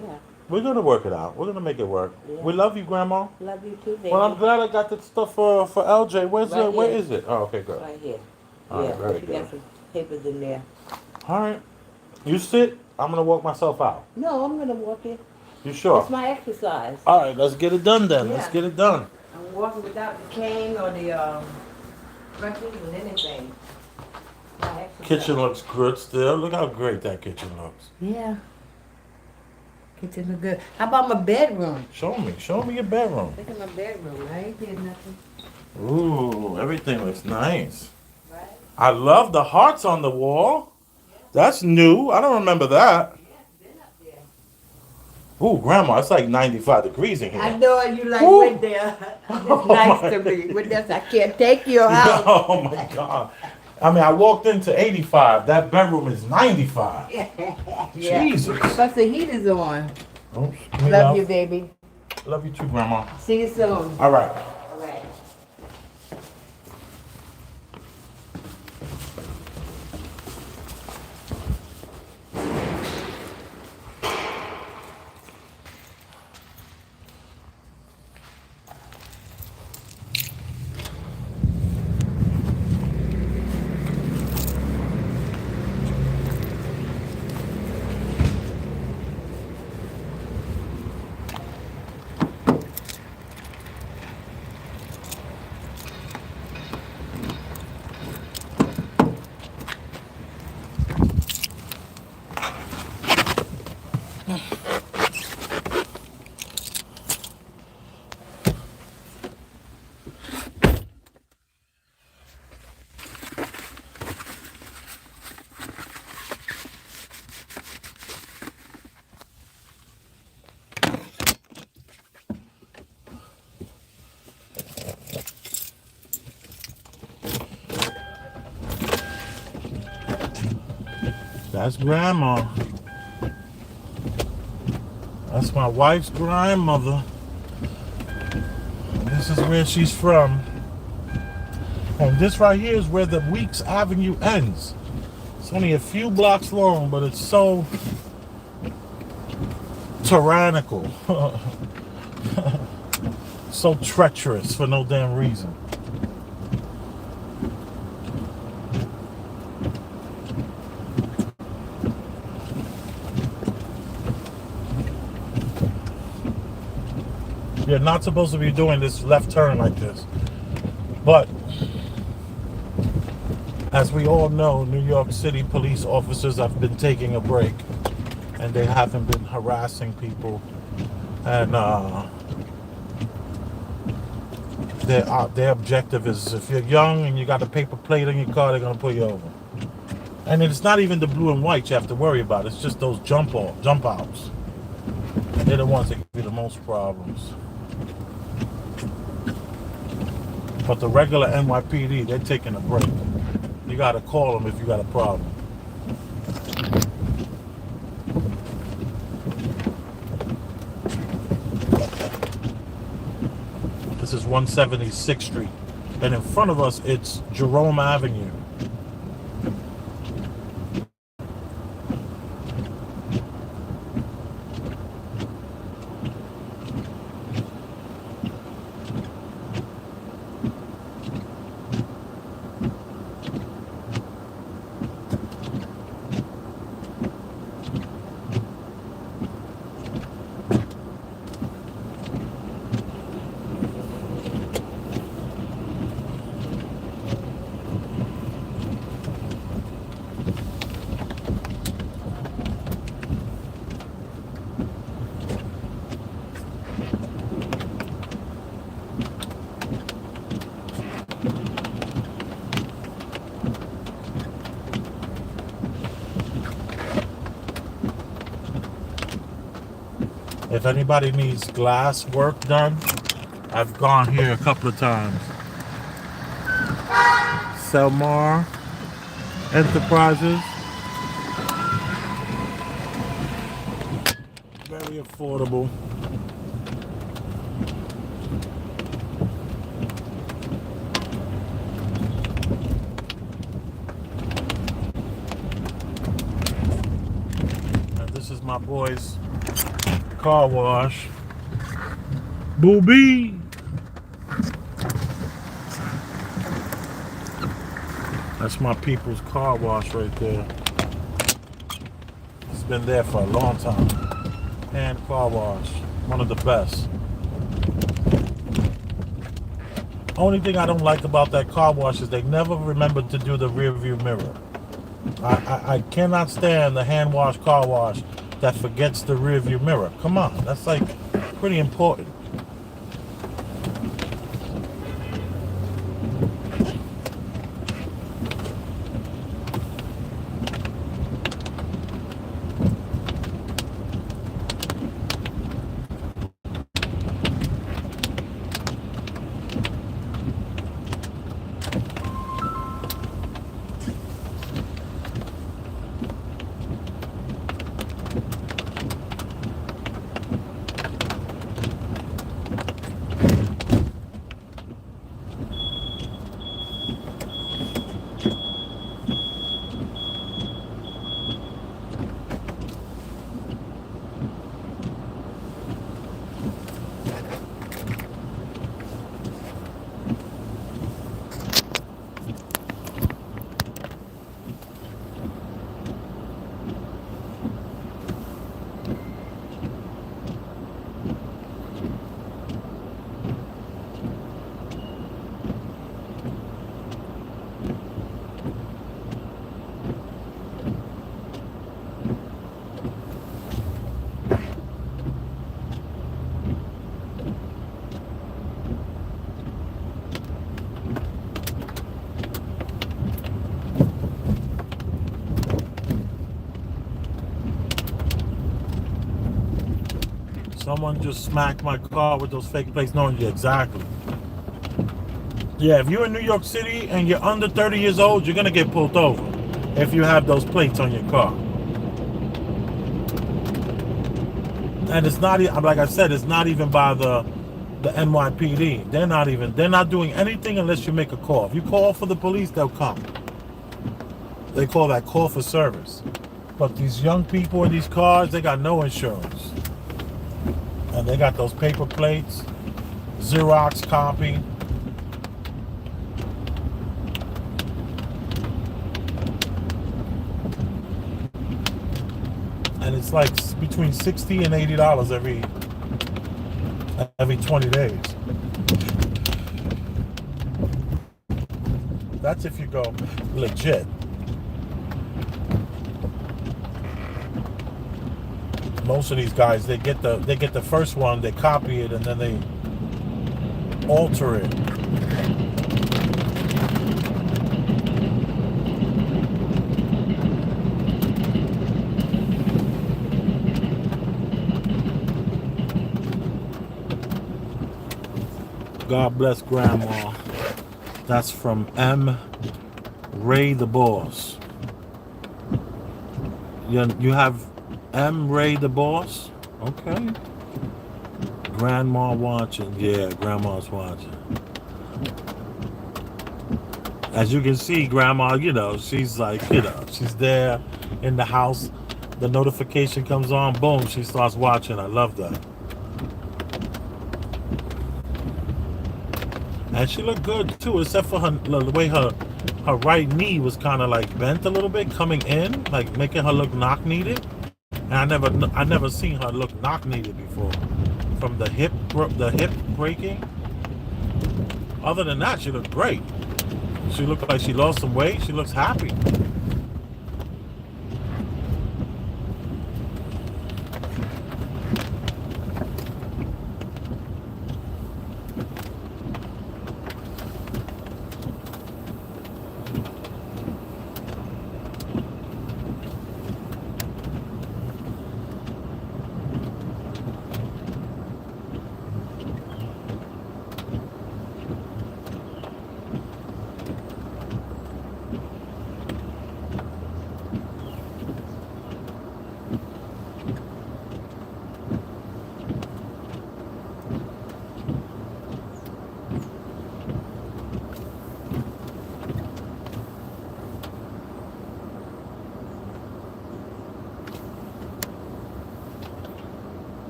We're gonna work it out. We're gonna make it work. Yeah. We love you, Grandma. Love you too, baby. Well, I'm glad I got the stuff for LJ. Where's Right Where here. is it? Oh, okay, good. Right here. All right, Yeah, very you good. got some papers in there. All right. You sit. I'm gonna walk myself out. No, I'm going to walk it. You sure? It's my exercise. All right, let's get it done then. Let's Yeah. get it done. I'm walking without the cane or the crutches and anything. My exercise. Kitchen looks good still. Look how great that kitchen looks. Yeah. Kitchen look good. How about my bedroom? Show me your bedroom. Look at my bedroom. I ain't did nothing. Ooh, everything looks nice. Right? I love the hearts on the wall. That's new. I don't remember that. Yeah, been up there. Ooh, Grandma, it's like 95 degrees in I here. know you like Woo. went there. It's Oh nice my. to me. With this, I can't take your house. Oh my God. I mean, I walked into 85. That bedroom is 95. Yeah. Jesus. But the heat is on. Oops, Love you, baby. Love you too, Grandma. See you soon. All right. All right. That's Grandma. That's my wife's grandmother. And this is where she's from. And this right here is where the Weeks Avenue ends. It's only a few blocks long, but it's so tyrannical. So treacherous for no damn reason. You're not supposed to be doing this left turn like this. But as we all know, New York City police officers have been taking a break and they haven't been harassing people. And their objective is, if you're young and you got a paper plate on your car, they're going to pull you over. And it's not even the blue and white you have to worry about. It's just those jump outs. They're the ones that give you the most problems. But the regular NYPD, they're taking a break. You got to call them if you got a problem. This is 176th Street. And in front of us, it's Jerome Avenue. If anybody needs glass work done, I've gone here a couple of times. Selmar Enterprises. Very affordable. And this is my boy's car wash. Booby. That's my people's car wash right there. It's been there for a long time. Hand car wash. One of the best. Only thing I don't like about that car wash is they never remembered to do the rear view mirror. I cannot stand the hand wash car wash that forgets the rear view mirror. Come on, that's like pretty important. Someone just smacked my car with those fake plates, knowing you exactly. Yeah, if you're in New York City and you're under 30 years old, you're gonna get pulled over if you have those plates on your car. And it's not, like I said, it's not even by the NYPD. They're not doing anything unless you make a call. If you call for the police, they'll come. They call that call for service. But these young people in these cars, they got no insurance. And they got those paper plates, Xerox copy. And it's like between $60 and $80 every 20 days. That's if you go legit. Most of these guys, they get the first one, they copy it, and then they alter it. God bless Grandma. That's from M. Ray the Boss. You have M. Ray the Boss? Okay. Grandma watching. Yeah, Grandma's watching. As you can see, Grandma, she's like, she's there in the house. The notification comes on, boom, she starts watching. I love that. And she looked good too, except for the way her right knee was kind of like bent a little bit coming in, like making her look knock-kneaded. And I never seen her look knock-kneaded before, from the hip breaking. Other than that, she looked great. She looked like she lost some weight. She looks happy.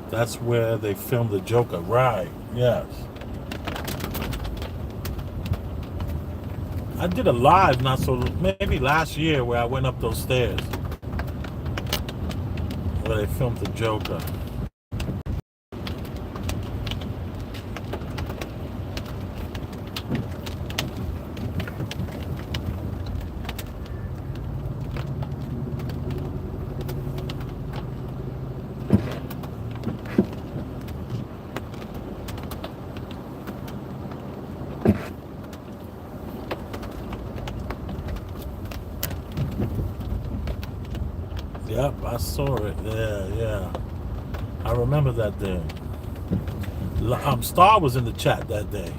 That's where they filmed the Joker, right? Yes. I did a live maybe last year where I went up those stairs where they filmed the Joker. Yep, I saw it. Yeah. I remember that day. Star was in the chat that day.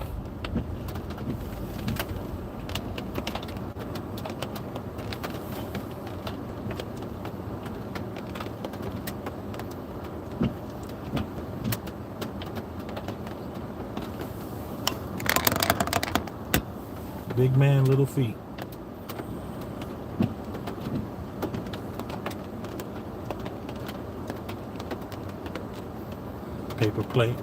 Big man, little feet. Paper plate.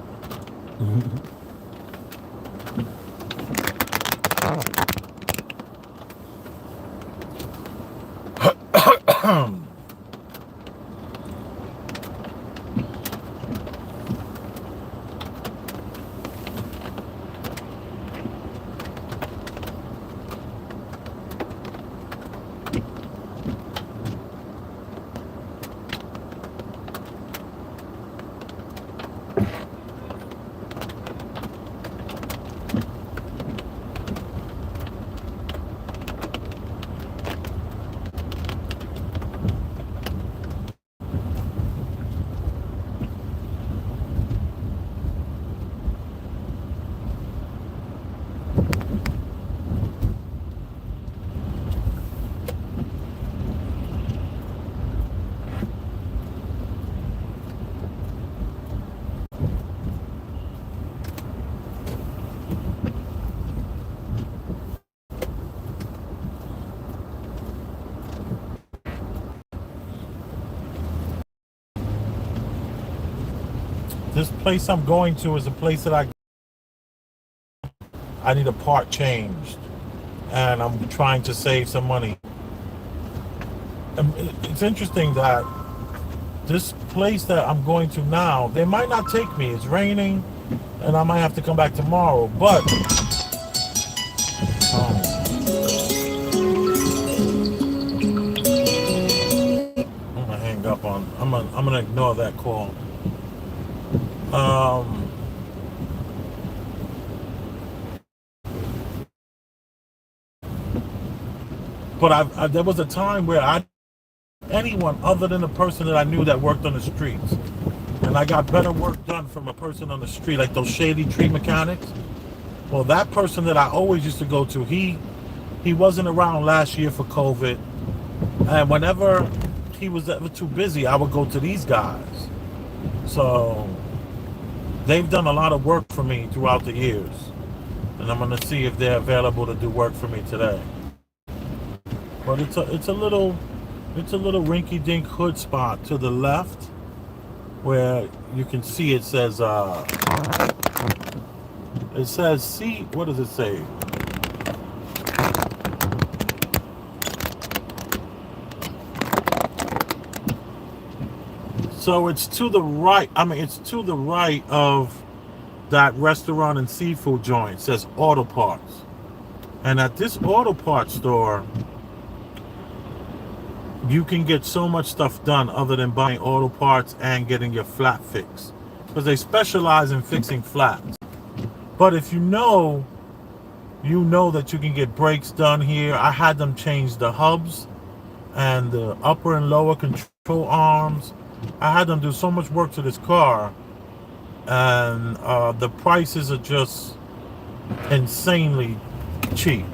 This place I'm going to is a place that I need a part changed, and I'm trying to save some money. And it's interesting that this place that I'm going to now, they might not take me. It's raining, and I might have to come back tomorrow. But I'm gonna hang up on. I'm gonna ignore that call. Um, but there was a time where anyone other than the person that I knew that worked on the streets, and I got better work done from a person on the street, like those shady tree mechanics. Well, that person that I always used to go to, he wasn't around last year for COVID, and whenever he was ever too busy, I would go to these guys. So they've done a lot of work for me throughout the years, and I'm gonna see if they're available to do work for me today. But it's a little rinky-dink hood spot to the left, where you can see it says see, what does it say? So it's to the right. I mean, it's to the right of that restaurant and seafood joint. It says auto parts. And at this auto parts store, you can get so much stuff done other than buying auto parts and getting your flat fixed, because they specialize in fixing flats. But if you know that you can get brakes done here. I had them change the hubs and the upper and lower control arms. I had them do so much work to this car, and the prices are just insanely cheap.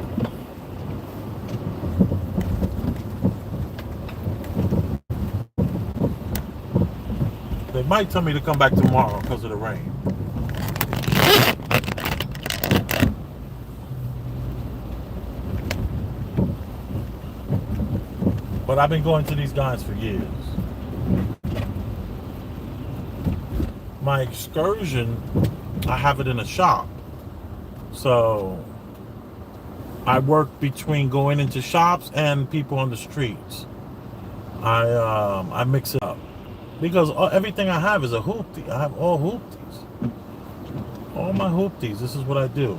They might tell me to come back tomorrow because of the rain. But I've been going to these guys for years. My excursion, I have it in a shop. So I work between going into shops and people on the streets. I mix it up. Because everything I have is a hoopty. I have all hoopties. All my hoopties. This is what I do.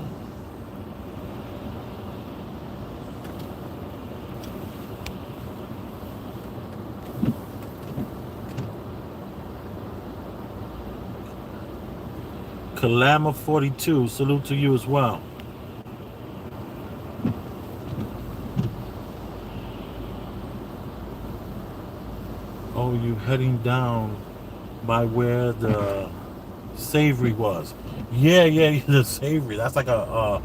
Kalama 42, salute to you as well. Oh, you heading down by where the Savory was? Yeah, the Savory. That's like that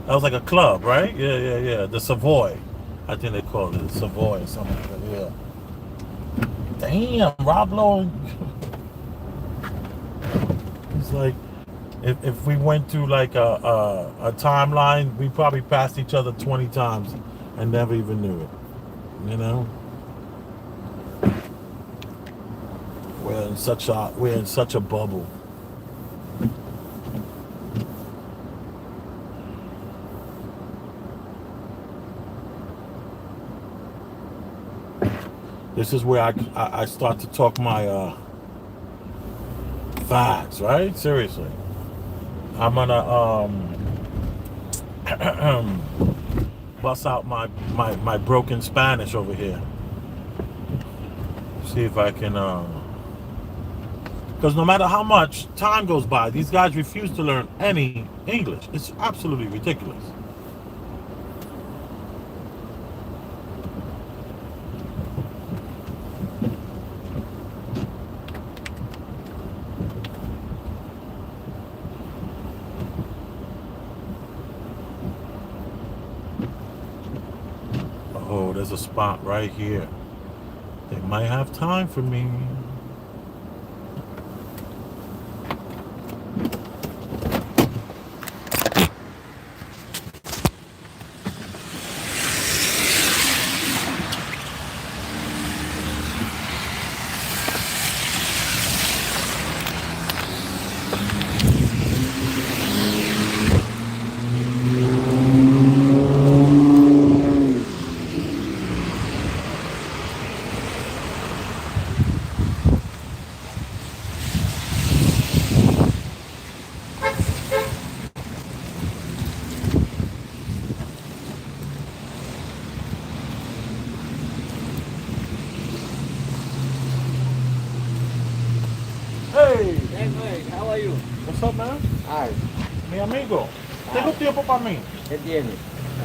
was like a club, right? Yeah. The Savoy, I think they called it Savoy or something like that. Yeah. Damn, Rob Lowe. It's like if we went through like a timeline, we probably passed each other 20 times and never even knew it. You know? We're in such a bubble. This is where I start to talk my facts, right? Seriously. I'm gonna bust out my broken Spanish over here. See if I can because no matter how much time goes by, these guys refuse to learn any English. It's absolutely ridiculous. Oh, there's a spot right here. They might have time for me. Hey, Hey, how are you? what's up, man? Ay, Mi amigo, tengo tiempo para mí. ¿qué tiene?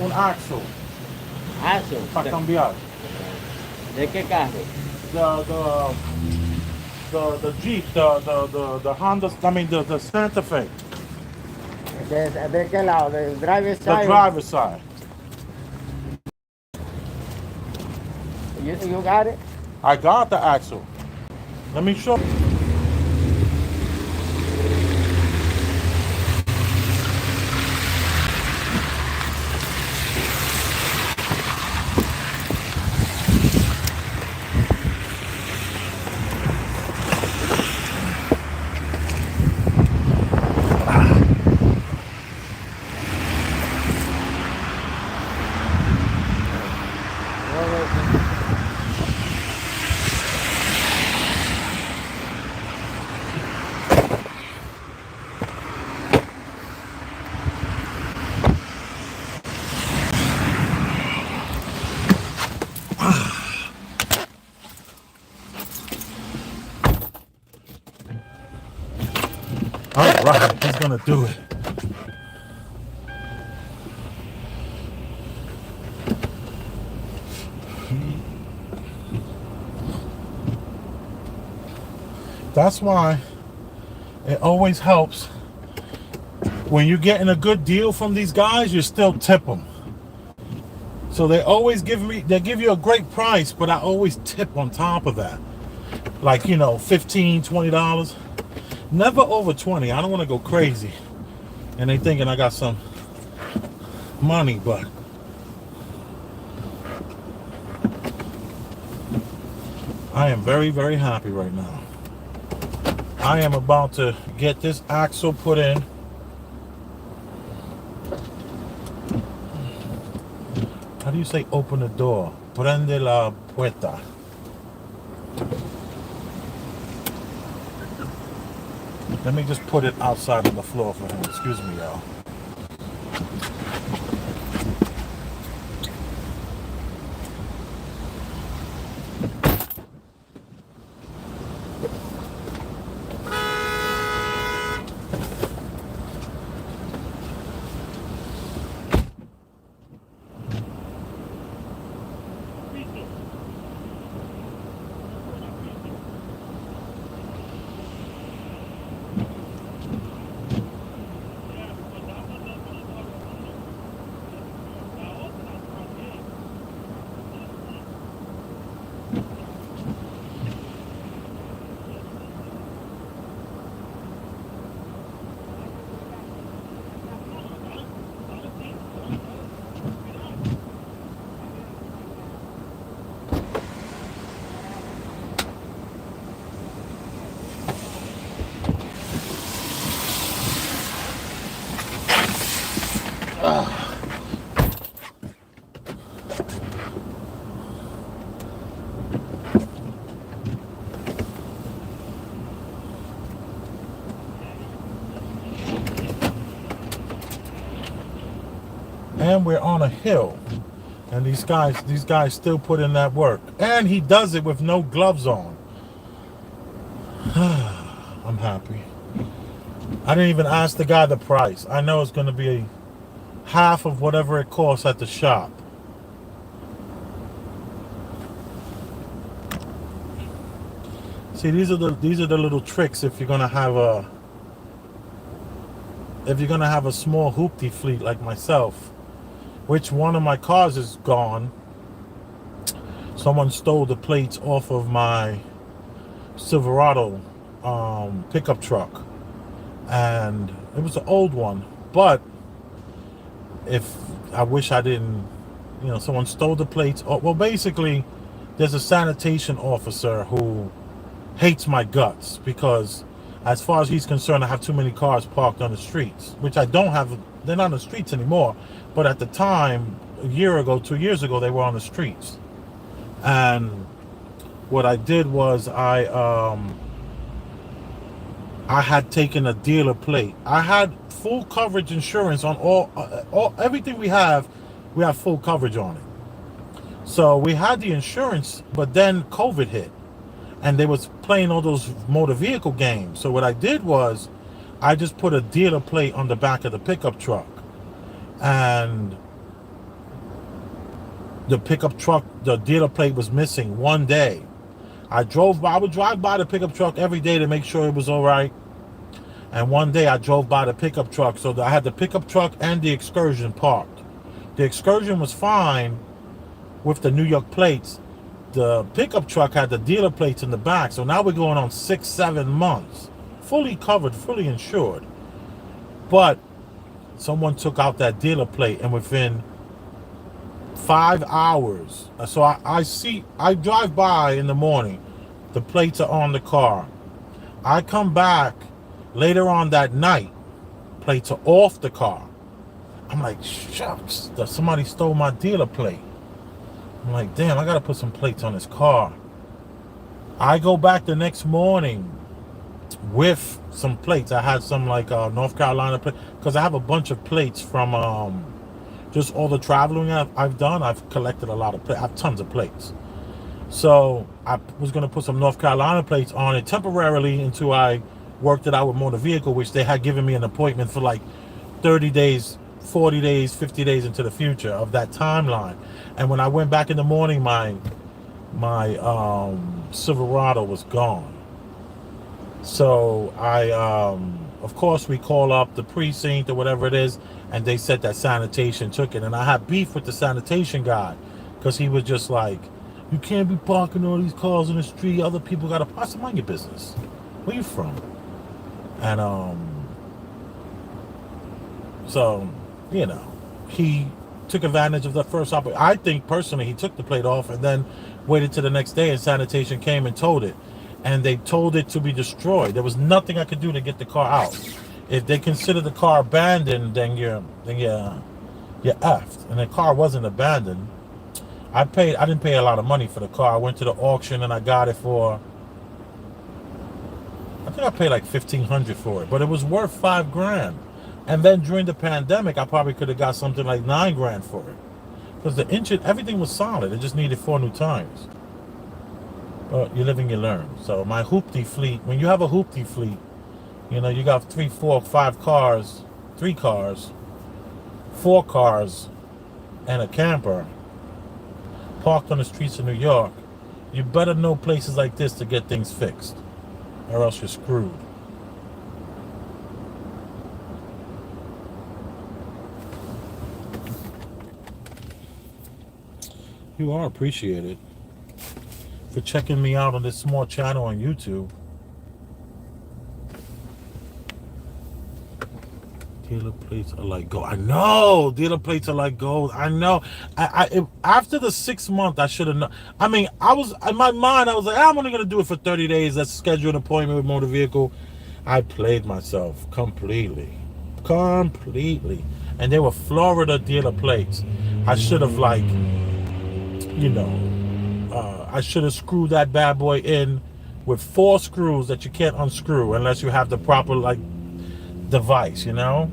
Un axle Aso. para cambiar. ¿De qué carro? The Jeep, the Honda, I mean the Santa Fe, ¿De qué lado? ¿Del driver the side? driver's side. You got it? I got the axle. Let me show. All right, he's gonna do it. That's why it always helps when you're getting a good deal from these guys, you still tip them. So they give you a great price, but I always tip on top of that. Like, $15, $20. Never over 20. I don't want to go crazy. And they thinking I got some money, but I am very, very happy right now. I am about to get this axle put in. How do you say open the door? Prende la puerta. Let me just put it outside on the floor for him. Excuse me, y'all. And we're on a hill, and these guys still put in that work, and he does it with no gloves on. I'm happy. I didn't even ask the guy the price. I know it's going to be half of whatever it costs at the shop. See, these are the little tricks if you're gonna have a small hoopty fleet like myself. Which one of my cars is gone. Someone stole the plates off of my Silverado pickup truck, and it was an old one. But I wish I didn't, someone stole the plates. Well, basically, there's a sanitation officer who hates my guts because, as far as he's concerned, I have too many cars parked on the streets, which I don't have. They're not on the streets anymore. But at the time, a year ago, 2 years ago, they were on the streets. And what I did was I had taken a dealer plate. I had full coverage insurance on everything we have full coverage on it. So we had the insurance, but then COVID hit. and they was playing all those motor vehicle games. So what I did was I just put a dealer plate on the back of the pickup truck, and the pickup truck, the dealer plate was missing one day. I would drive by the pickup truck every day to make sure it was all right. And one day I drove by the pickup truck, so that I had the pickup truck and the Excursion parked. The Excursion was fine with the New York plates. The pickup truck had the dealer plates in the back, so now we're going on 6-7 months, fully covered, fully insured. But someone took out that dealer plate, and within 5 hours, so I drive by in the morning, the plates are on the car. I come back later on that night, plates are off the car. I'm like, shucks, somebody stole my dealer plate. I'm like, damn, I gotta put some plates on this car. I go back the next morning with some plates. I had some like North Carolina plates, because I have a bunch of plates from just all the traveling I've done. I've collected a lot of plates. I have tons of plates. So I was gonna put some North Carolina plates on it temporarily until I worked it out with motor vehicle, which they had given me an appointment for like 30 days, 40 days, 50 days into the future of that timeline. And when I went back in the morning, my Silverado was gone. So I of course we call up the precinct or whatever it is, and they said that sanitation took it. And I had beef with the sanitation guy, because he was just like, you can't be parking all these cars in the street, other people gotta park. I said, mind your business, where you from? And so, you know, he took advantage of the first opportunity. I think personally he took the plate off and then waited till the next day, and sanitation came and towed it. And they told it to be destroyed. There was nothing I could do to get the car out. If they consider the car abandoned, then you're effed. And the car wasn't abandoned. I didn't pay a lot of money for the car. I went to the auction and I got it for, I think I paid like $1,500 for it, but it was worth $5,000. And then during the pandemic, I probably could have got something like $9,000 for it, because the engine, everything was solid. It just needed 4 new tires. But you live and you learn. So my hoopty fleet, when you have a hoopty fleet, you know, you got 3, 4, 5 cars, 3 cars, 4 cars, and a camper parked on the streets of New York. You better know places like this to get things fixed, or else you're screwed. You are appreciated for checking me out on this small channel on YouTube. Dealer plates are like gold. I know dealer plates are like gold. I know. After the 6th month, I should have known. I mean, I was in my mind, I was like, I'm only gonna do it for 30 days. Let's schedule an appointment with motor vehicle. I played myself completely. And they were Florida dealer plates. I should have, like, you know, I should have screwed that bad boy in with 4 screws that you can't unscrew unless you have the proper, like, device, you know.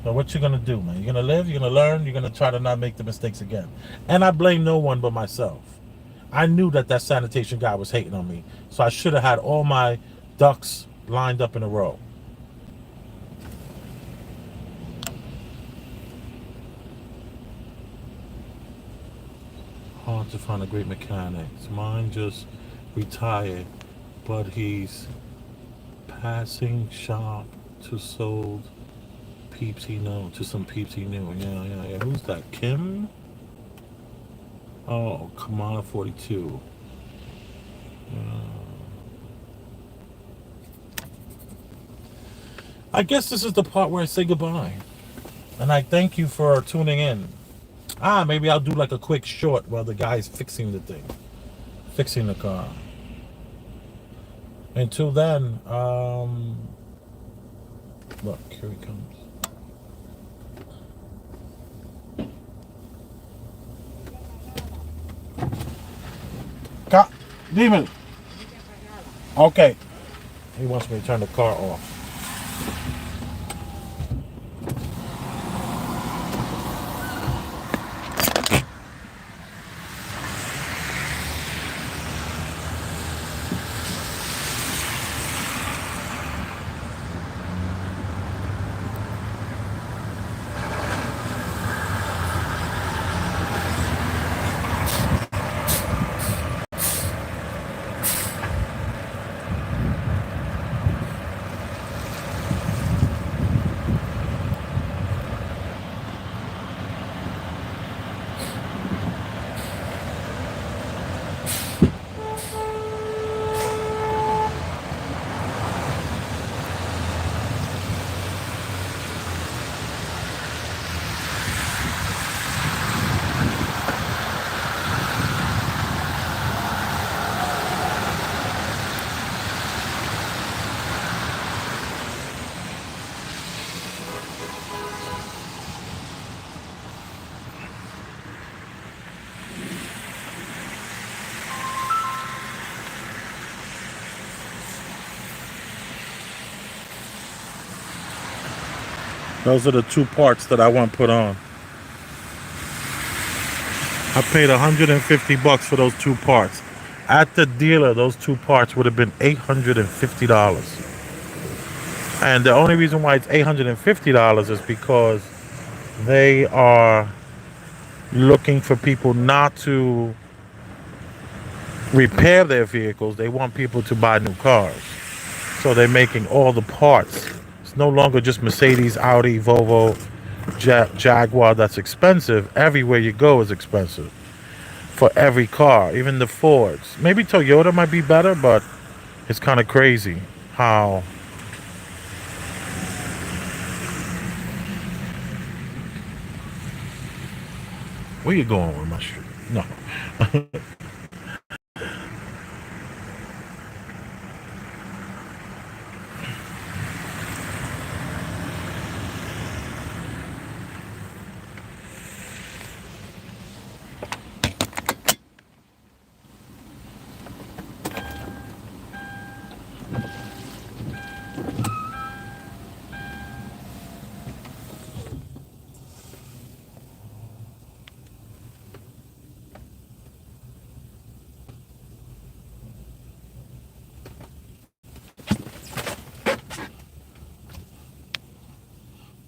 So what you gonna do, man? You're gonna live, you're gonna learn, you're gonna try to not make the mistakes again. And I blame no one but myself. I knew that sanitation guy was hating on me, so I should have had all my ducks lined up in a row. Hard to find a great mechanic. Mine just retired, but he's passing shop to sold peeps he knew, to some peeps he knew. Yeah. Who's that? Kim? Oh, Kamala 42. I guess this is the part where I say goodbye. And I thank you for tuning in. Maybe I'll do like a quick short while the guy's fixing the thing. Fixing the car. Until then, look, here he comes. Demon. Okay. He wants me to turn the car off. Those are the two parts that I want put on. I paid $150 for those two parts. At the dealer, those two parts would have been $850. And the only reason why it's $850 is because they are looking for people not to repair their vehicles. They want people to buy new cars. So they're making all the parts. It's no longer just Mercedes, Audi, Volvo, Jaguar that's expensive. Everywhere you go is expensive for every car, even the Fords. Maybe Toyota might be better, but it's kind of crazy how. Where you going with my street? No.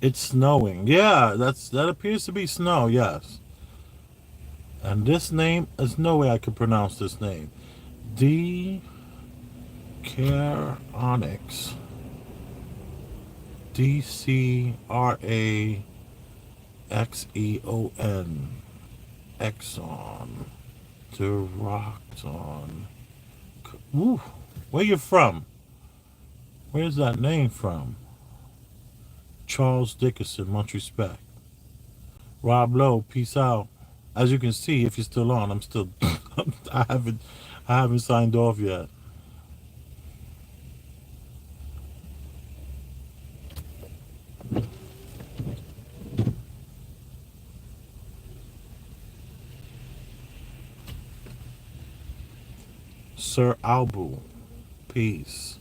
It's snowing. Yeah, that appears to be snow. Yes. And this name, there's no way I could pronounce this name. D. Caronics. DCRAXEON. Exxon. Duroxon. Woo. Where you from? Where's that name from? Charles Dickerson, much respect. Rob Lowe, peace out. As you can see, if you're still on, I'm still I haven't I haven't signed off yet. Sir Albu, peace.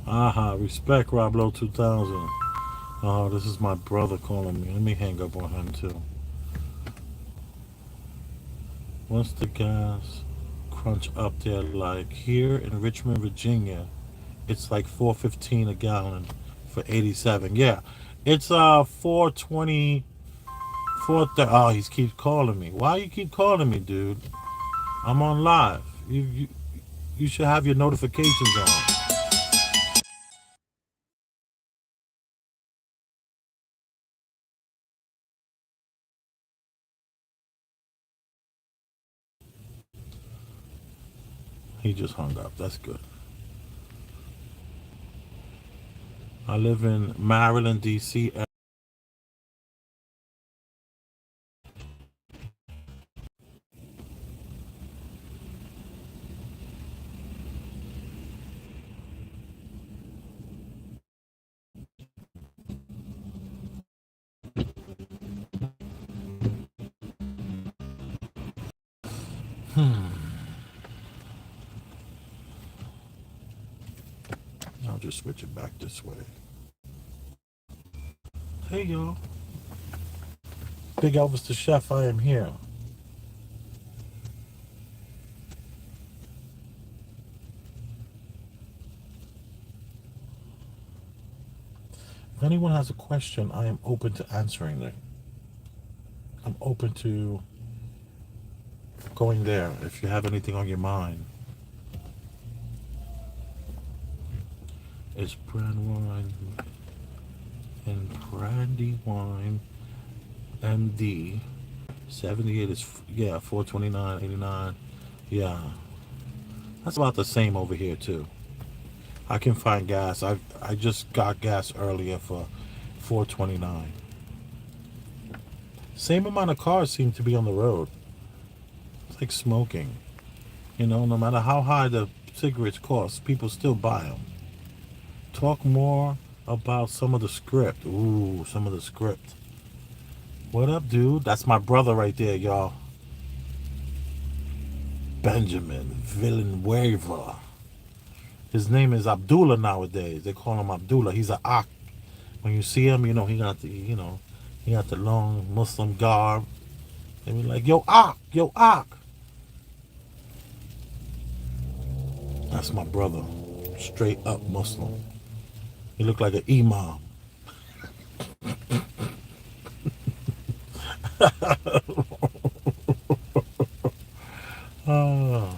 Aha, respect Rob Lowe 2000. Oh, this is my brother calling me. Let me hang up on him too. What's the gas crunch up there like? Here in Richmond, Virginia, it's like 4.15 a gallon for 87. Yeah, it's 4.20, 4.30. Oh, he keeps calling me. Why you keep calling me, dude? I'm on live. You should have your notifications on. He just hung up. That's good. I live in Maryland, D.C. I'll just switch it back this way. Hey, y'all. Big Elvis the Chef, I am here. If anyone has a question, I am open to answering it. I'm open to going there if you have anything on your mind. It's brand wine and brandy wine MD 78 is, yeah, 429.89. Yeah, that's about the same over here too. I can find gas. I just got gas earlier for 429. Same amount of cars seem to be on the road. It's like smoking. No matter how high the cigarettes cost, people still buy them. Talk more about some of the script. Ooh, some of the script. What up, dude? That's my brother right there, y'all. Benjamin Villanueva. His name is Abdullah nowadays. They call him Abdullah. He's a Ak. When you see him, he got he got the long Muslim garb. They be like, yo Ak, yo Ak. That's my brother. Straight up Muslim. He looked like an imam. Oh.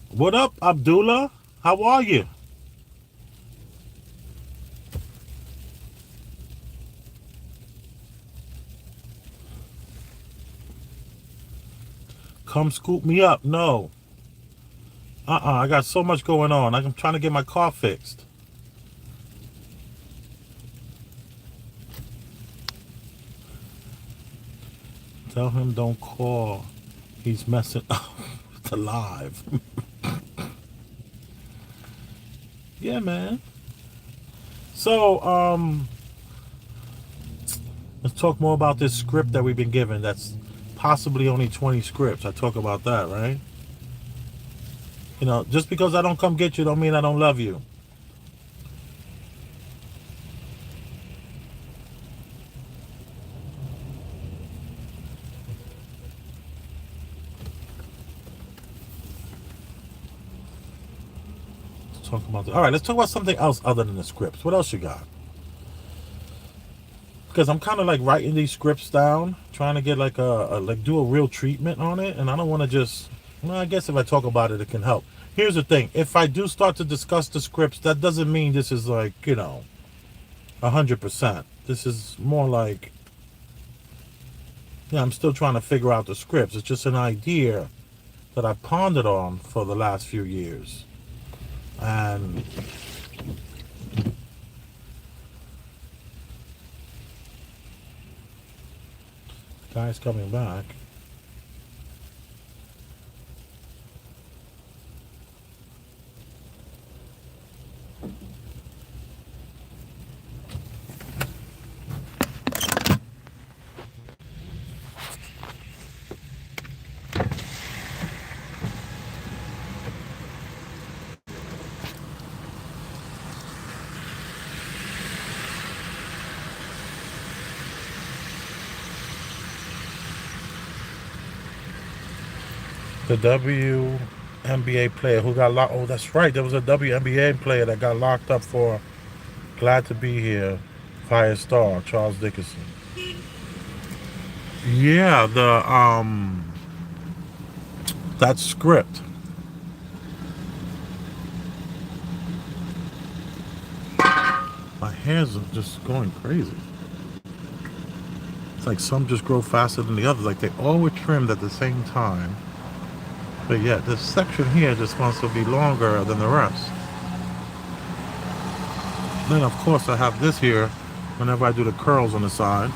What up, Abdullah? How are you? Come scoop me up. No. I got so much going on. I'm trying to get my car fixed. Tell him don't call. He's messing up the live. Yeah, man. So, let's talk more about this script that we've been given. That's possibly only 20 scripts. I talk about that, right? Just because I don't come get you don't mean I don't love you. Talk about all right, let's talk about something else other than the scripts. What else you got? Because I'm kind of like writing these scripts down, trying to get like do a real treatment on it, and I don't want to just, I guess if I talk about it, it can help. Here's the thing: if I do start to discuss the scripts, that doesn't mean this is like 100%. This is more like, I'm still trying to figure out the scripts. It's just an idea that I pondered on for the last few years. And the guy's coming back. The WNBA player who got locked. Oh, that's right. There was a WNBA player that got locked up for Glad to Be Here, Fire Star, Charles Dickinson. Yeah, that script. My hairs are just going crazy. It's like some just grow faster than the others. Like they all were trimmed at the same time. But yeah, this section here just wants to be longer than the rest. Then of course I have this here whenever I do the curls on the side.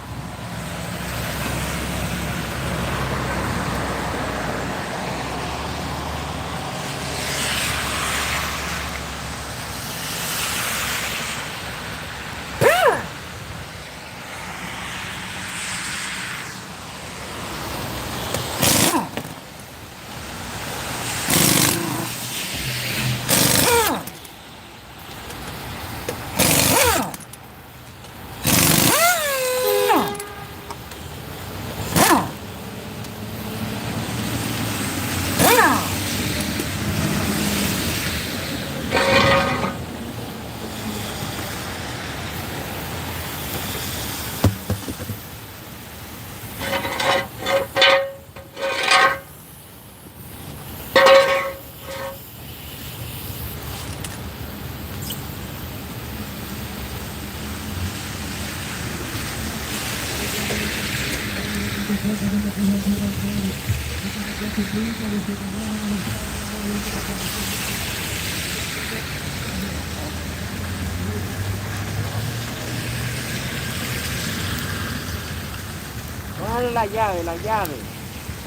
Dale la llave, la llave,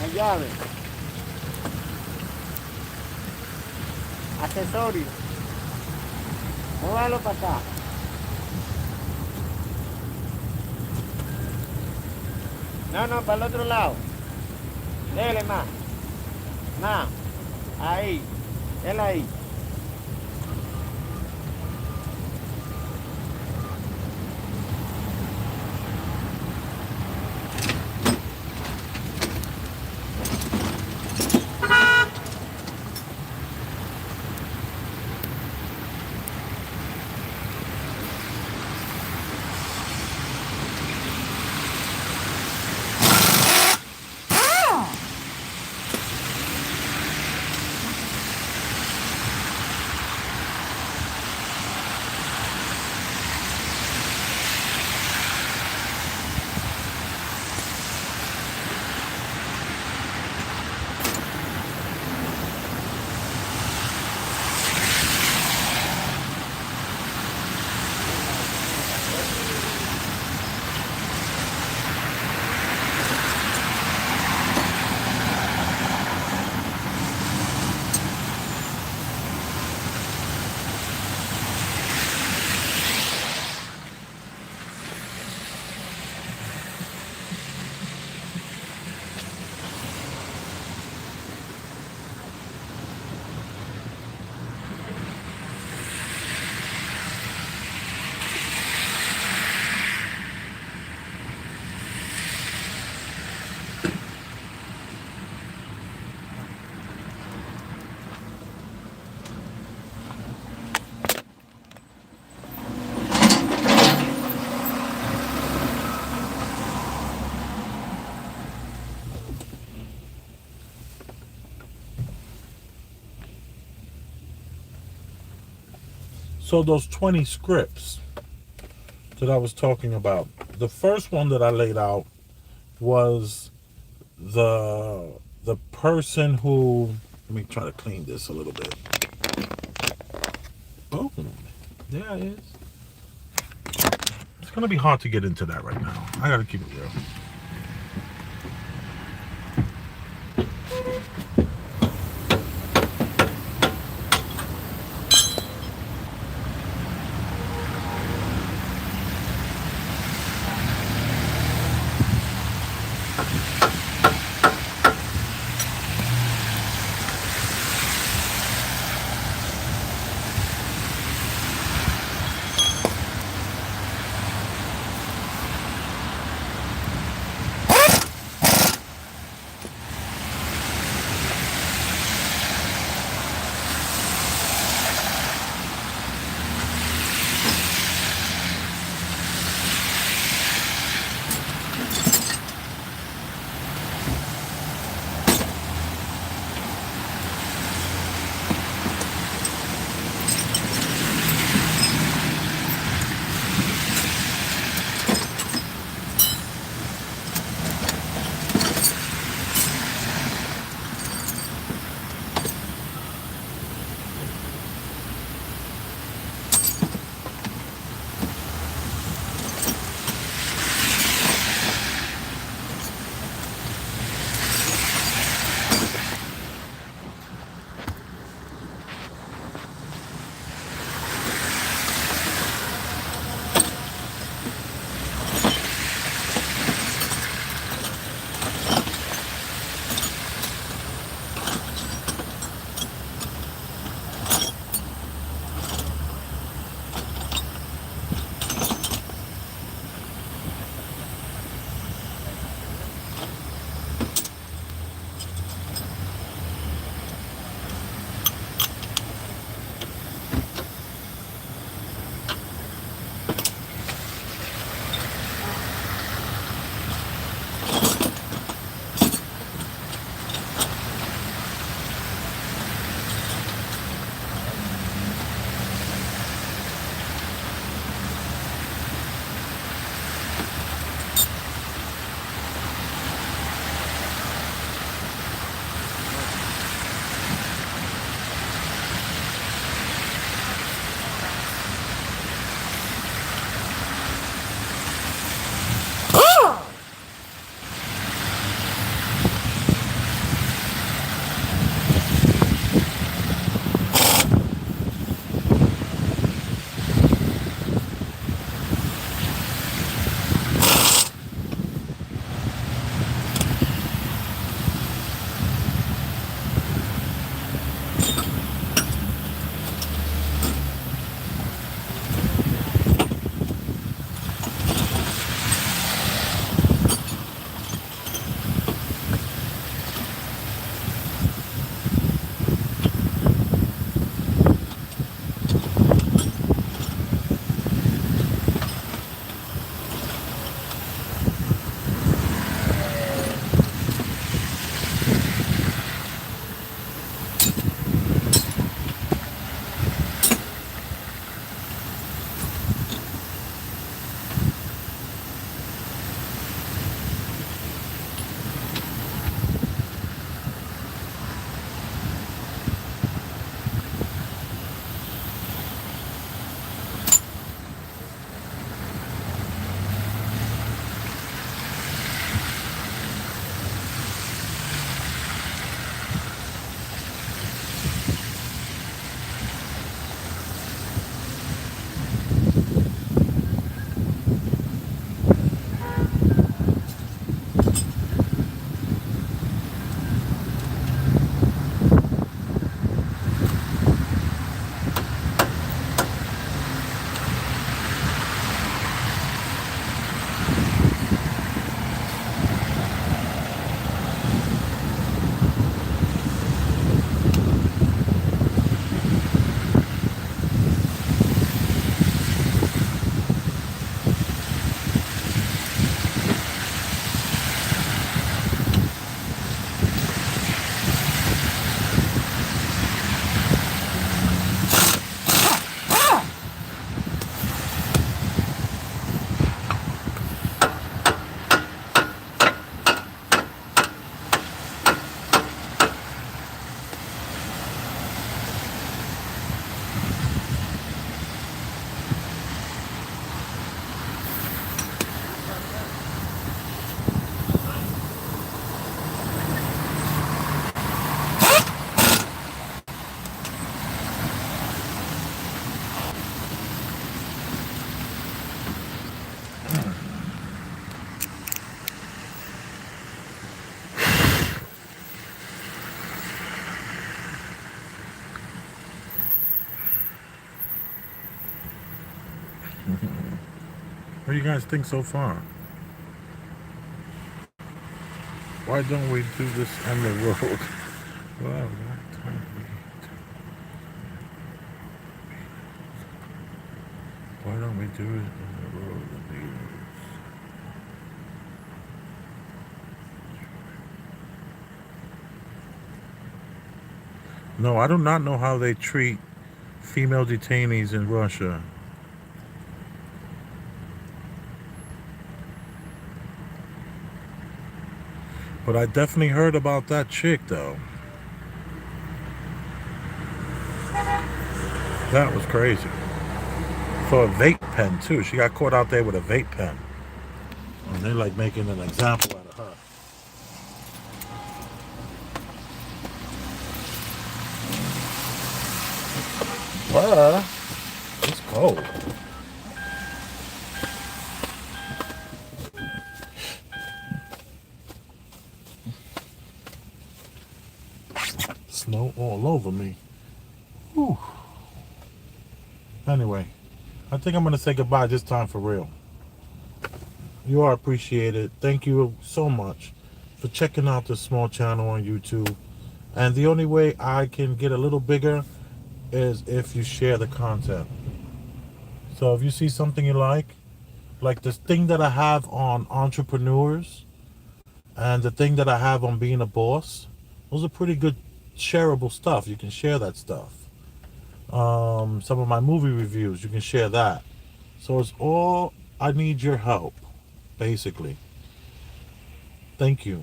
la llave. Accesorio. Muévalo para acá. No, para el otro lado. Dele más. Más. Ahí. Él ahí. So those 20 scripts that I was talking about, the first one that I laid out was the person who, let me try to clean this a little bit. Oh, there it is. It's gonna be hard to get into that right now. I gotta keep it real. do you guys think so far? Why don't we do this on the road? Well, why don't we do it on the road? No, I do not know how they treat female detainees in Russia. But I definitely heard about that chick, though. That was crazy. For a vape pen, too. She got caught out there with a vape pen. And they're like making an example out of her. But it's cold. Snow all over me. Whew. Anyway, I think I'm going to say goodbye this time for real. You are appreciated. Thank you so much for checking out this small channel on YouTube. And the only way I can get a little bigger is if you share the content. So if you see something you like this thing that I have on entrepreneurs and the thing that I have on being a boss, those are pretty good shareable stuff. You can share that stuff. Some of my movie reviews, you can share that. So it's all, I need your help, basically. Thank you.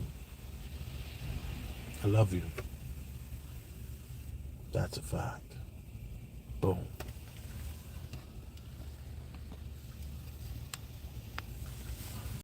I love you. That's a fact. Boom.